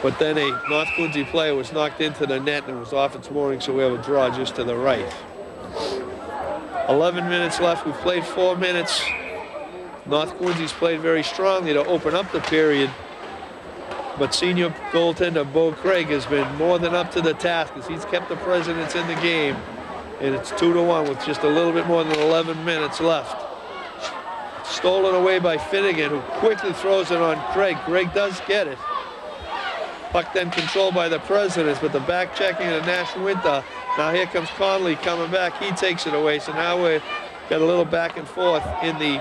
But then a North Quincy player was knocked into the net and it was off its mooring, so we have a draw just to the right. 11 minutes left. We've played 4 minutes. North Quincy's played very strongly to open up the period, but senior goaltender Bo Craig has been more than up to the task as he's kept the Presidents in the game, and it's 2-1 with just a little bit more than 11 minutes left. Stolen away by Finnegan, who quickly throws it on Craig. Craig does get it. Puck then controlled by the Presidents, but the back checking of Nash Winter. Now here comes Conley coming back. He takes it away, so now we've got a little back and forth in the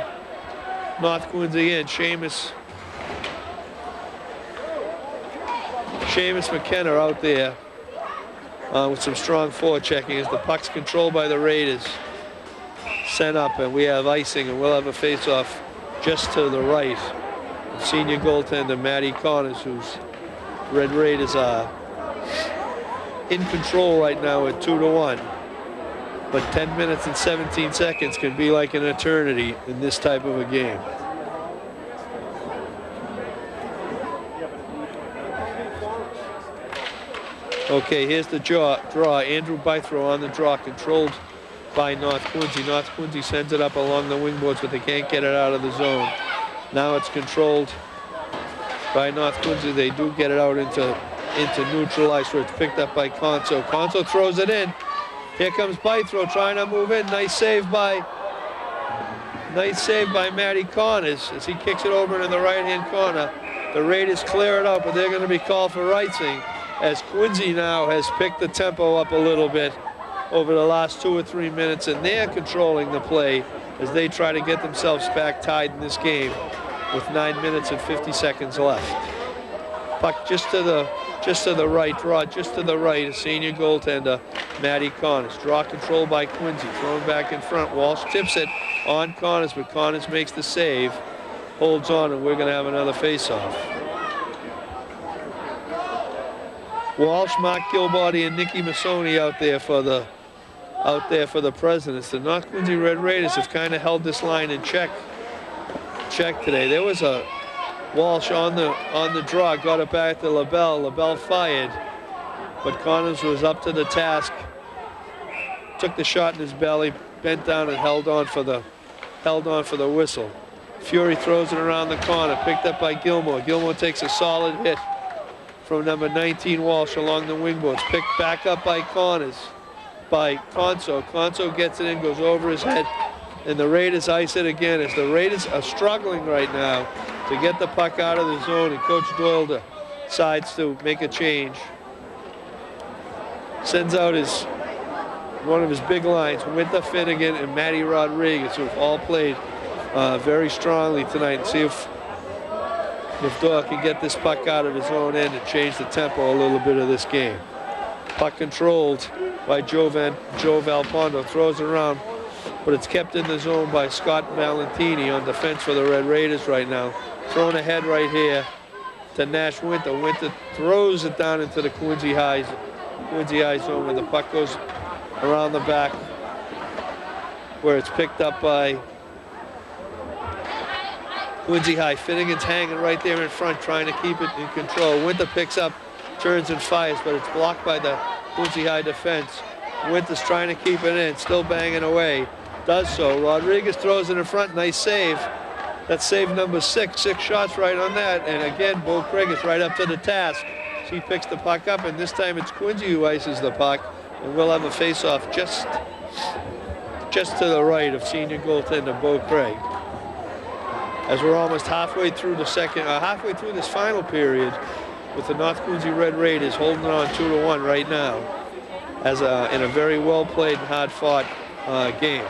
North Quincy end. Seamus McKenna out there with some strong forechecking as the puck's controlled by the Raiders. Sent up, and we have icing, and we'll have a face-off just to the right. Senior goaltender Matty Connors, who's Red Raiders are in control right now at 2-1. But 10 minutes and 17 seconds can be like an eternity in this type of a game. Okay, here's the draw. Andrew Bythrow on the draw, controlled by North Quincy. North Quincy sends it up along the wing boards, but they can't get it out of the zone. Now it's controlled by North Quincy. They do get it out into neutral ice, where it's picked up by Conso. Conso throws it in. Here comes Bythrow trying to move in. Nice save by Matty Connors as he kicks it over into the right-hand corner. The Raiders clear it out, but they're going to be called for icing, as Quincy now has picked the tempo up a little bit over the last 2 or 3 minutes, and they're controlling the play as they try to get themselves back tied in this game with 9 minutes and 50 seconds left. Puck just to the right, draw just to the right, a senior goaltender, Matty Connors. Draw controlled by Quincy, thrown back in front. Walsh tips it on Connors, but Connors makes the save, holds on, and we're going to have another face-off. Walsh, Mark Gilbody, and Nicky Massoni out there for the Presidents. The North Quincy Red Raiders have kind of held this line in check today. There was a Walsh on the draw, got it back to LaBelle. LaBelle fired, but Connors was up to the task. Took the shot in his belly, bent down and held on for the whistle. Fury throws it around the corner, picked up by Gilmore. Gilmore takes a solid hit from number 19 Walsh along the wing boards. Picked back up by Conso. Conso gets it in, goes over his head, and the Raiders ice it again as the Raiders are struggling right now to get the puck out of the zone, and Coach Doyle decides to make a change. Sends out one of his big lines, Winter Finnegan and Matty Rodriguez, who have all played very strongly tonight, and see if Doyle can get this puck out of his own end and change the tempo a little bit of this game. Puck controlled by Joe Valpondo, throws it around, but it's kept in the zone by Scott Valentini on defense for the Red Raiders right now. Thrown ahead right here to Nash Winter. Winter throws it down into the Quincy High zone, where the puck goes around the back, where it's picked up by Quincy High. Finnegan's hanging right there in front, trying to keep it in control. Winter picks up, turns and fires, but it's blocked by the Quincy High defense. Winter's trying to keep it in, still banging away. Does so. Rodriguez throws it in front. Nice save. That's save number 6. 6 shots right on that. And again, Bo Craig is right up to the task. He picks the puck up, and this time it's Quincy who ices the puck. And we'll have a face-off just to the right of senior goaltender Bo Craig. As we're almost halfway through the halfway through this final period, with the North Quincy Red Raiders holding on 2-1 right now, in a very well-played and hard-fought game.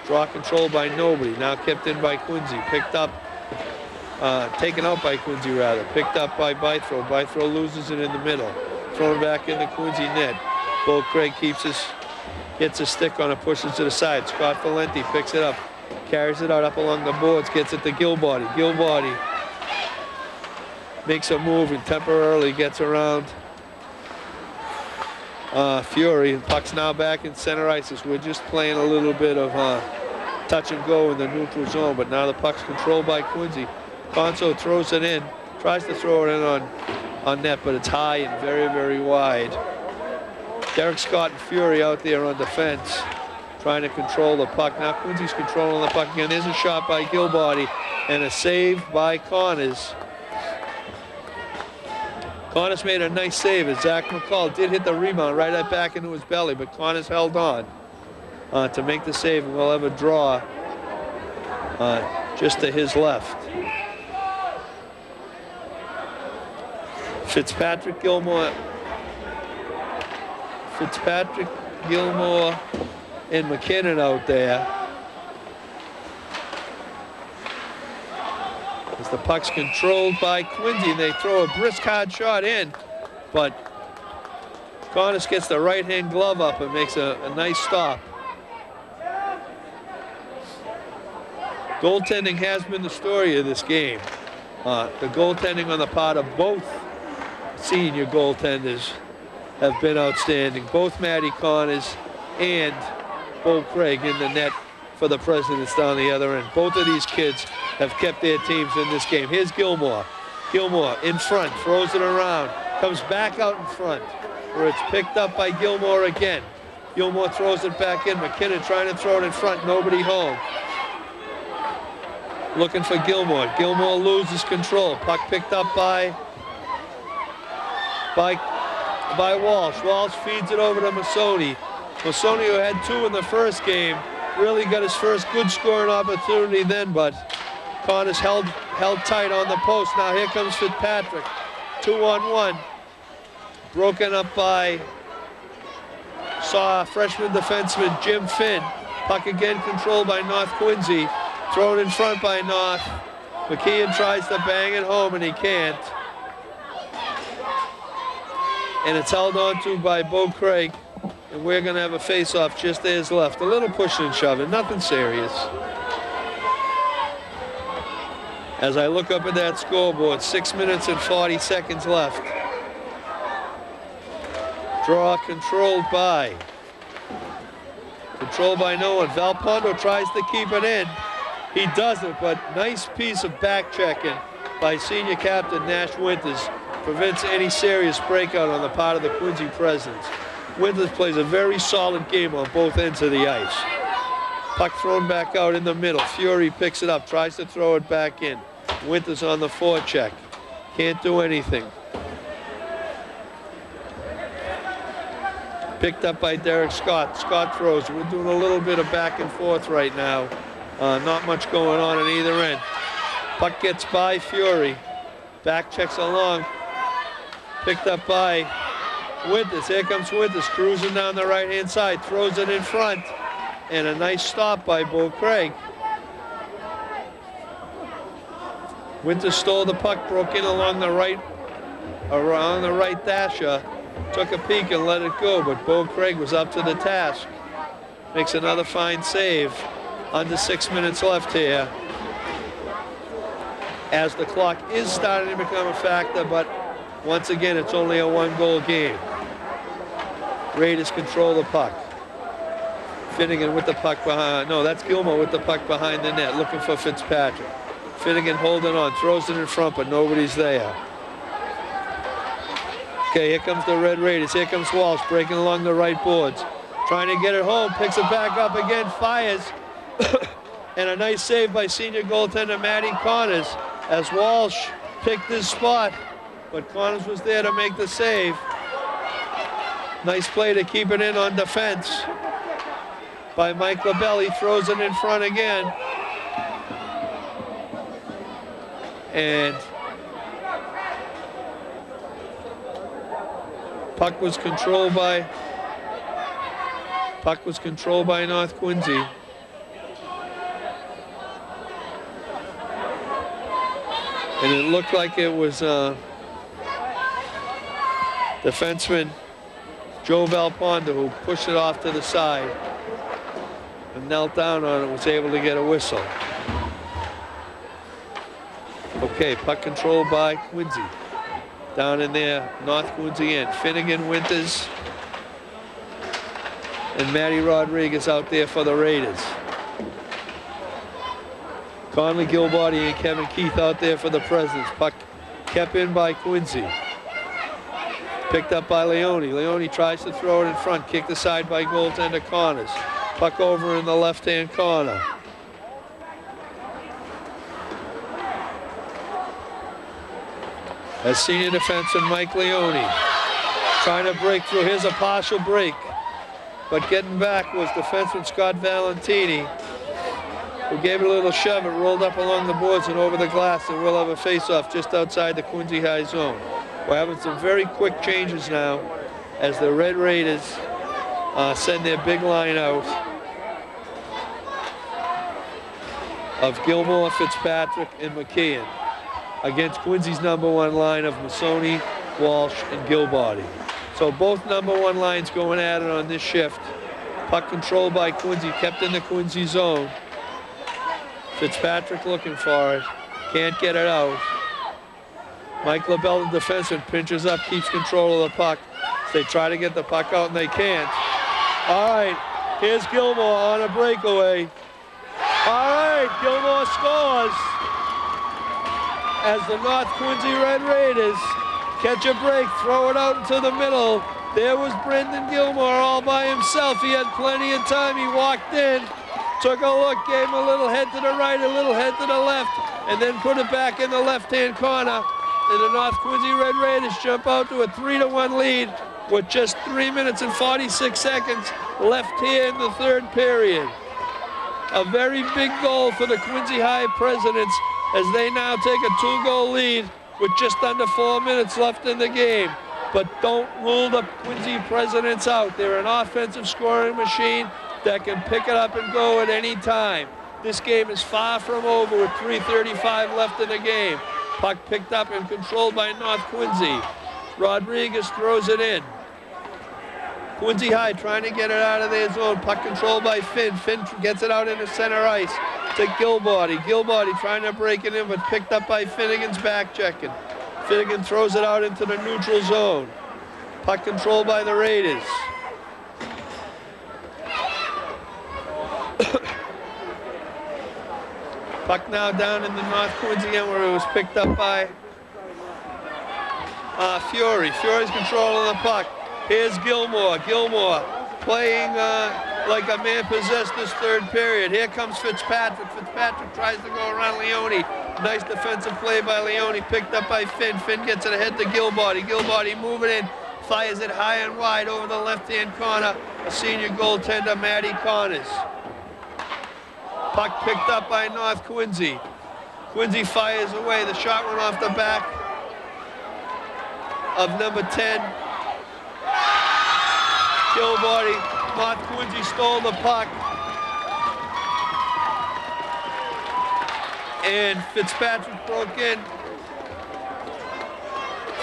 Draw control by nobody, now kept in by Quincy, taken out by Quincy rather, picked up by Bythrow. Bythrow loses it in the middle, thrown back in the Quincy net. Bo Craig gets his stick on it, pushes to the side. Scott Valenti picks it up, carries it out up along the boards, gets it to Gilbody. Gilbody makes a move and temporarily gets around Fury. Puck's now back in center ice as we're just playing a little bit of touch and go in the neutral zone, but now the puck's controlled by Quincy. Conso throws it in, tries to throw it in on net, but it's high and very, very wide. Derek Scott and Fury out there on defense, trying to control the puck. Now Quincy's controlling the puck again. There's a shot by Gilbody and a save by Connors. Connors made a nice save as Zach McCall did hit the rebound right back into his belly, but Connors held on to make the save, and we'll have a draw just to his left. Fitzpatrick, Gilmore, and McKinnon out there. As the puck's controlled by Quincy, and they throw a brisk hard shot in, but Connors gets the right-hand glove up and makes a nice stop. Goaltending has been the story of this game. The goaltending on the part of both senior goaltenders have been outstanding. Both Matty Connors and Bo Craig in the net for the Presidents down the other end. Both of these kids have kept their teams in this game. Here's Gilmore. Gilmore in front, throws it around, comes back out in front, where it's picked up by Gilmore again. Gilmore throws it back in. McKinnon trying to throw it in front, nobody home. Looking for Gilmore. Gilmore loses control. Puck picked up by Walsh. Walsh feeds it over to Masoni. Masoni, who had 2 in the first game, really got his first good scoring opportunity then, but Connors held tight on the post. Now here comes Fitzpatrick. 2-on-1. Broken up by freshman defenseman Jim Finn. Puck again controlled by North Quincy. Thrown in front by North. McKeon tries to bang it home and he can't. And it's held on to by Bo Craig. And we're going to have a face-off just to his left. A little pushing and shoving, nothing serious. As I look up at that scoreboard, 6 minutes and 40 seconds left. Draw controlled by no one. Valpondo tries to keep it in. He doesn't, but nice piece of back checking by senior captain Nash Winters prevents any serious breakout on the part of the Quincy Presidents. Winters plays a very solid game on both ends of the ice. Puck thrown back out in the middle. Fury picks it up, tries to throw it back in. Winters on the forecheck. Can't do anything. Picked up by Derek Scott. Scott throws. We're doing a little bit of back and forth right now. Not much going on either end. Puck gets by Fury. Back checks along. Picked up by Winters. Here comes Winters cruising down the right-hand side. Throws it in front. And a nice stop by Bo Craig. Winters stole the puck, broke in along the right dasher. Took a peek and let it go, but Bo Craig was up to the task. Makes another fine save. Under 6 minutes left here. As the clock is starting to become a factor, but once again, it's only a one-goal game. Raiders control the puck. Finnegan with the puck behind. No, that's Gilmore with the puck behind the net, looking for Fitzpatrick. Finnegan holding on, throws it in front, but nobody's there. Okay, here comes the Red Raiders. Here comes Walsh breaking along the right boards. Trying to get it home, picks it back up again, fires. And a nice save by senior goaltender Matty Connors as Walsh picked his spot, but Connors was there to make the save. Nice play to keep it in on defense by Mike LaBelle. Throws it in front again. And puck was controlled by North Quincy. And it looked like it was defenseman Joe Valponda who pushed it off to the side and knelt down on it, was able to get a whistle. Okay, puck controlled by Quincy. Down in there, North Quincy end. Finnegan, Winters, and Matty Rodriguez out there for the Raiders. Conley Gilbarty and Kevin Keith out there for the Presidents. Puck kept in by Quincy. Picked up by Leone. Leone tries to throw it in front. Kicked aside by goaltender Connors. Puck over in the left-hand corner. As senior defenseman Mike Leone trying to break through. Here's a partial break. But getting back was defenseman Scott Valentini, who gave it a little shove. It rolled up along the boards and over the glass, and we'll have a face-off just outside the Quincy High zone. We're having some very quick changes now as the Red Raiders send their big line out of Gilmore, Fitzpatrick, and McKeon against Quincy's #1 line of Masoni, Walsh, and Gilbarty. So both #1 lines going at it on this shift. Puck controlled by Quincy, kept in the Quincy zone. Fitzpatrick looking for it, can't get it out. Mike LaBelle, the defenseman, pinches up, keeps control of the puck. They try to get the puck out and they can't. All right, here's Gilmore on a breakaway. All right, Gilmore scores as the North Quincy Red Raiders catch a break, throw it out into the middle. There was Brendan Gilmore all by himself. He had plenty of time. He walked in, took a look, gave him a little head to the right, a little head to the left, and then put it back in the left-hand corner. And the North Quincy Red Raiders jump out to a 3-1 lead with just 3 minutes and 46 seconds left here in the third period. A very big goal for the Quincy High Presidents as they now take a 2-goal lead with just under 4 minutes left in the game. But don't rule the Quincy Presidents out. They're an offensive scoring machine that can pick it up and go at any time. This game is far from over with 3:35 left in the game. Puck picked up and controlled by North Quincy. Rodriguez throws it in. Quincy High trying to get it out of their zone. Puck controlled by Finn. Finn gets it out into center ice to Gilbarty. Gilbarty trying to break it in, but picked up by Finnegan's back checking. Finnegan throws it out into the neutral zone. Puck controlled by the Raiders. Puck now down in the North Quincy end where it was picked up by Fury. Fury's controlling the puck. Here's Gilmore. Gilmore playing like a man possessed this third period. Here comes Fitzpatrick. Fitzpatrick tries to go around Leone. Nice defensive play by Leone, picked up by Finn. Finn gets it ahead to Gilbody. Gilbody moving in, fires it high and wide over the left-hand corner. A senior goaltender, Matty Connors. Puck picked up by North Quincy. Quincy fires away. The shot went off the back of number 10. Gilbody. North Quincy stole the puck. And Fitzpatrick broke in.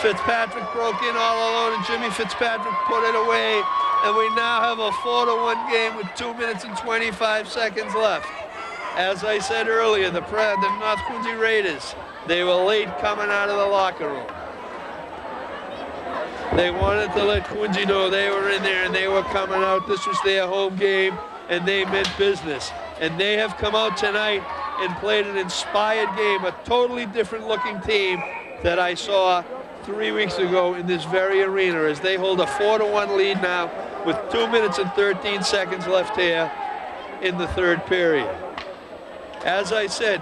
Fitzpatrick broke in all alone, and Jimmy Fitzpatrick put it away. And we now have a 4-1 game with 2 minutes and 25 seconds left. As I said earlier, the North Quincy Raiders, they were late coming out of the locker room. They wanted to let Quincy know they were in there and they were coming out. This was their home game, and they meant business. And they have come out tonight and played an inspired game, a totally different looking team that I saw 3 weeks ago in this very arena, as they hold a 4-1 lead now with 2 minutes and 13 seconds left here in the third period. As I said,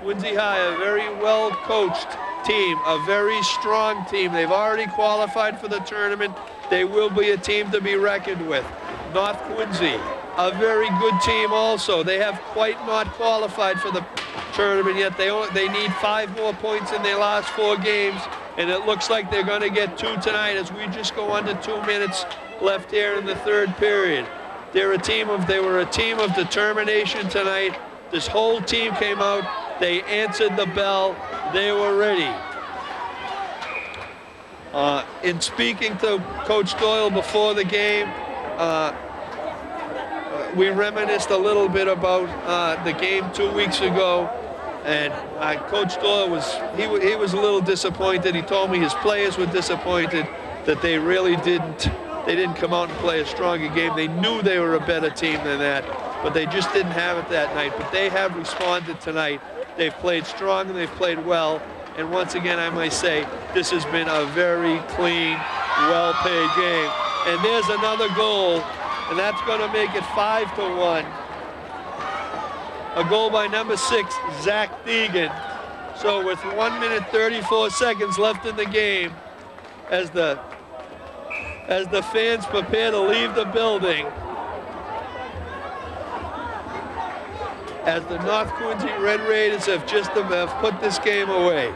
Quincy High, a very well-coached team, a very strong team. They've already qualified for the tournament. They will be a team to be reckoned with. North Quincy, a very good team also. They have quite not qualified for the tournament yet. They need 5 more points in their last 4 games, and it looks like they're going to get 2 tonight as we just go under 2 minutes left here in the third period. They were a team of determination tonight. This whole team came out. They answered the bell. They were ready. In speaking to Coach Doyle before the game, we reminisced a little bit about the game 2 weeks ago, and Coach Doyle was a little disappointed. He told me his players were disappointed that they really didn't come out and play a stronger game. They knew they were a better team than that, but they just didn't have it that night. But they have responded tonight. They've played strong and they've played well. And once again, I might say, this has been a very clean, well-paid game. And there's another goal, and that's going to make it 5-1. A goal by number 6, Zach Deegan. So with 1 minute 34 seconds left in the game, as the fans prepare to leave the building, as the North Quincy Red Raiders have put this game away.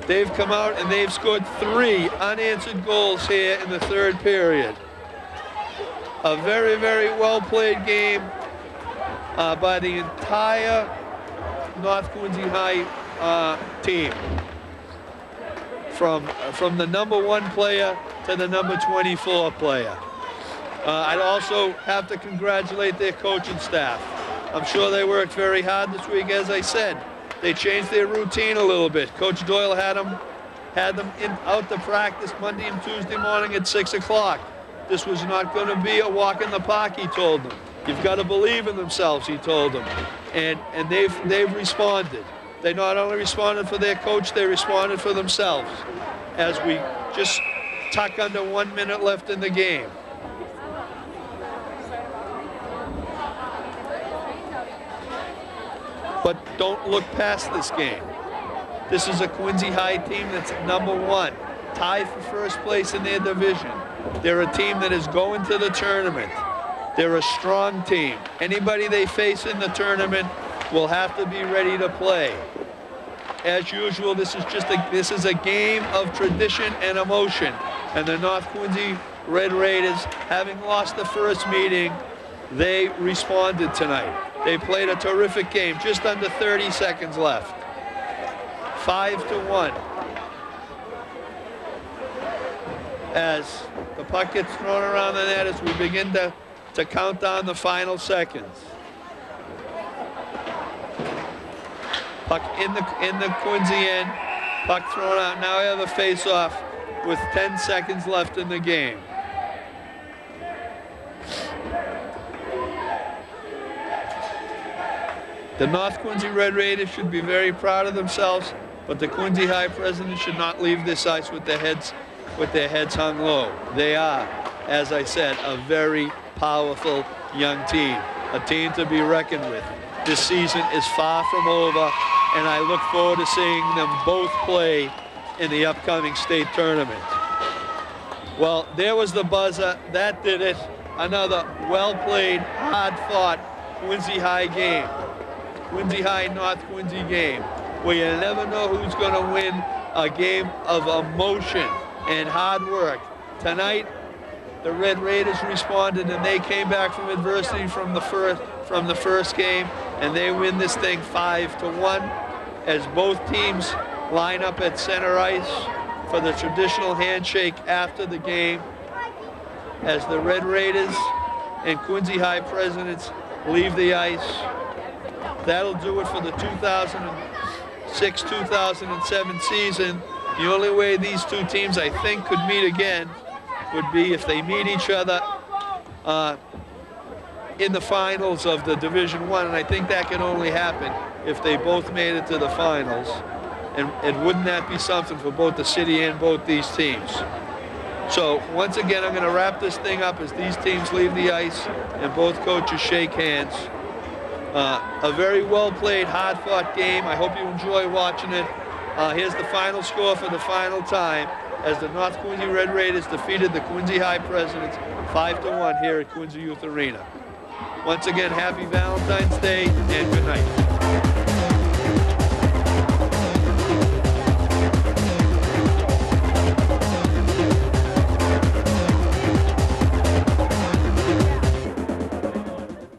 They've come out and they've scored 3 unanswered goals here in the third period. A very, very well-played game by the entire North Quincy High team. From the number 1 player to the number 24 player. I'd also have to congratulate their coaching staff. I'm sure they worked very hard this week. As I said, they changed their routine a little bit. Coach Doyle had them out to practice Monday and Tuesday morning at 6 o'clock. This was not going to be a walk in the park, he told them. You've got to believe in themselves, he told them. And they've responded. They not only responded for their coach, they responded for themselves as we just tuck under 1 minute left in the game. But don't look past this game. This is a Quincy High team that's number 1, tied for first place in their division. They're a team that is going to the tournament. They're a strong team. Anybody they face in the tournament will have to be ready to play. As usual, this is a game of tradition and emotion. And the North Quincy Red Raiders, having lost the first meeting, they responded tonight. They played a terrific game, just under 30 seconds left. 5-1. As the puck gets thrown around the net as we begin to count down the final seconds. Puck in the Quincy end. Puck thrown out. Now we have a face-off with 10 seconds left in the game. The North Quincy Red Raiders should be very proud of themselves, but the Quincy High president should not leave this ice with their heads hung low. They are, as I said, a very powerful young team, a team to be reckoned with. This season is far from over, and I look forward to seeing them both play in the upcoming state tournament. Well, there was the buzzer. That did it. Another well-played, hard-fought Quincy High game. Quincy High, North Quincy game, where you never know who's going to win a game of emotion and hard work. Tonight, the Red Raiders responded, and they came back from adversity from the first game, and they win this thing 5-1 as both teams line up at center ice for the traditional handshake after the game, as the Red Raiders and Quincy High presidents leave the ice. That'll do it for the 2006-2007 season. The only way these two teams, I think, could meet again would be if they meet each other in the finals of the Division I, and I think that can only happen if they both made it to the finals. And wouldn't that be something for both the city and both these teams? So once again, I'm going to wrap this thing up as these teams leave the ice and both coaches shake hands. A very well-played, hard-fought game. I hope you enjoy watching it. Here's the final score for the final time as the North Quincy Red Raiders defeated the Quincy High Presidents 5-1 here at Quincy Youth Arena. Once again, happy Valentine's Day and good night.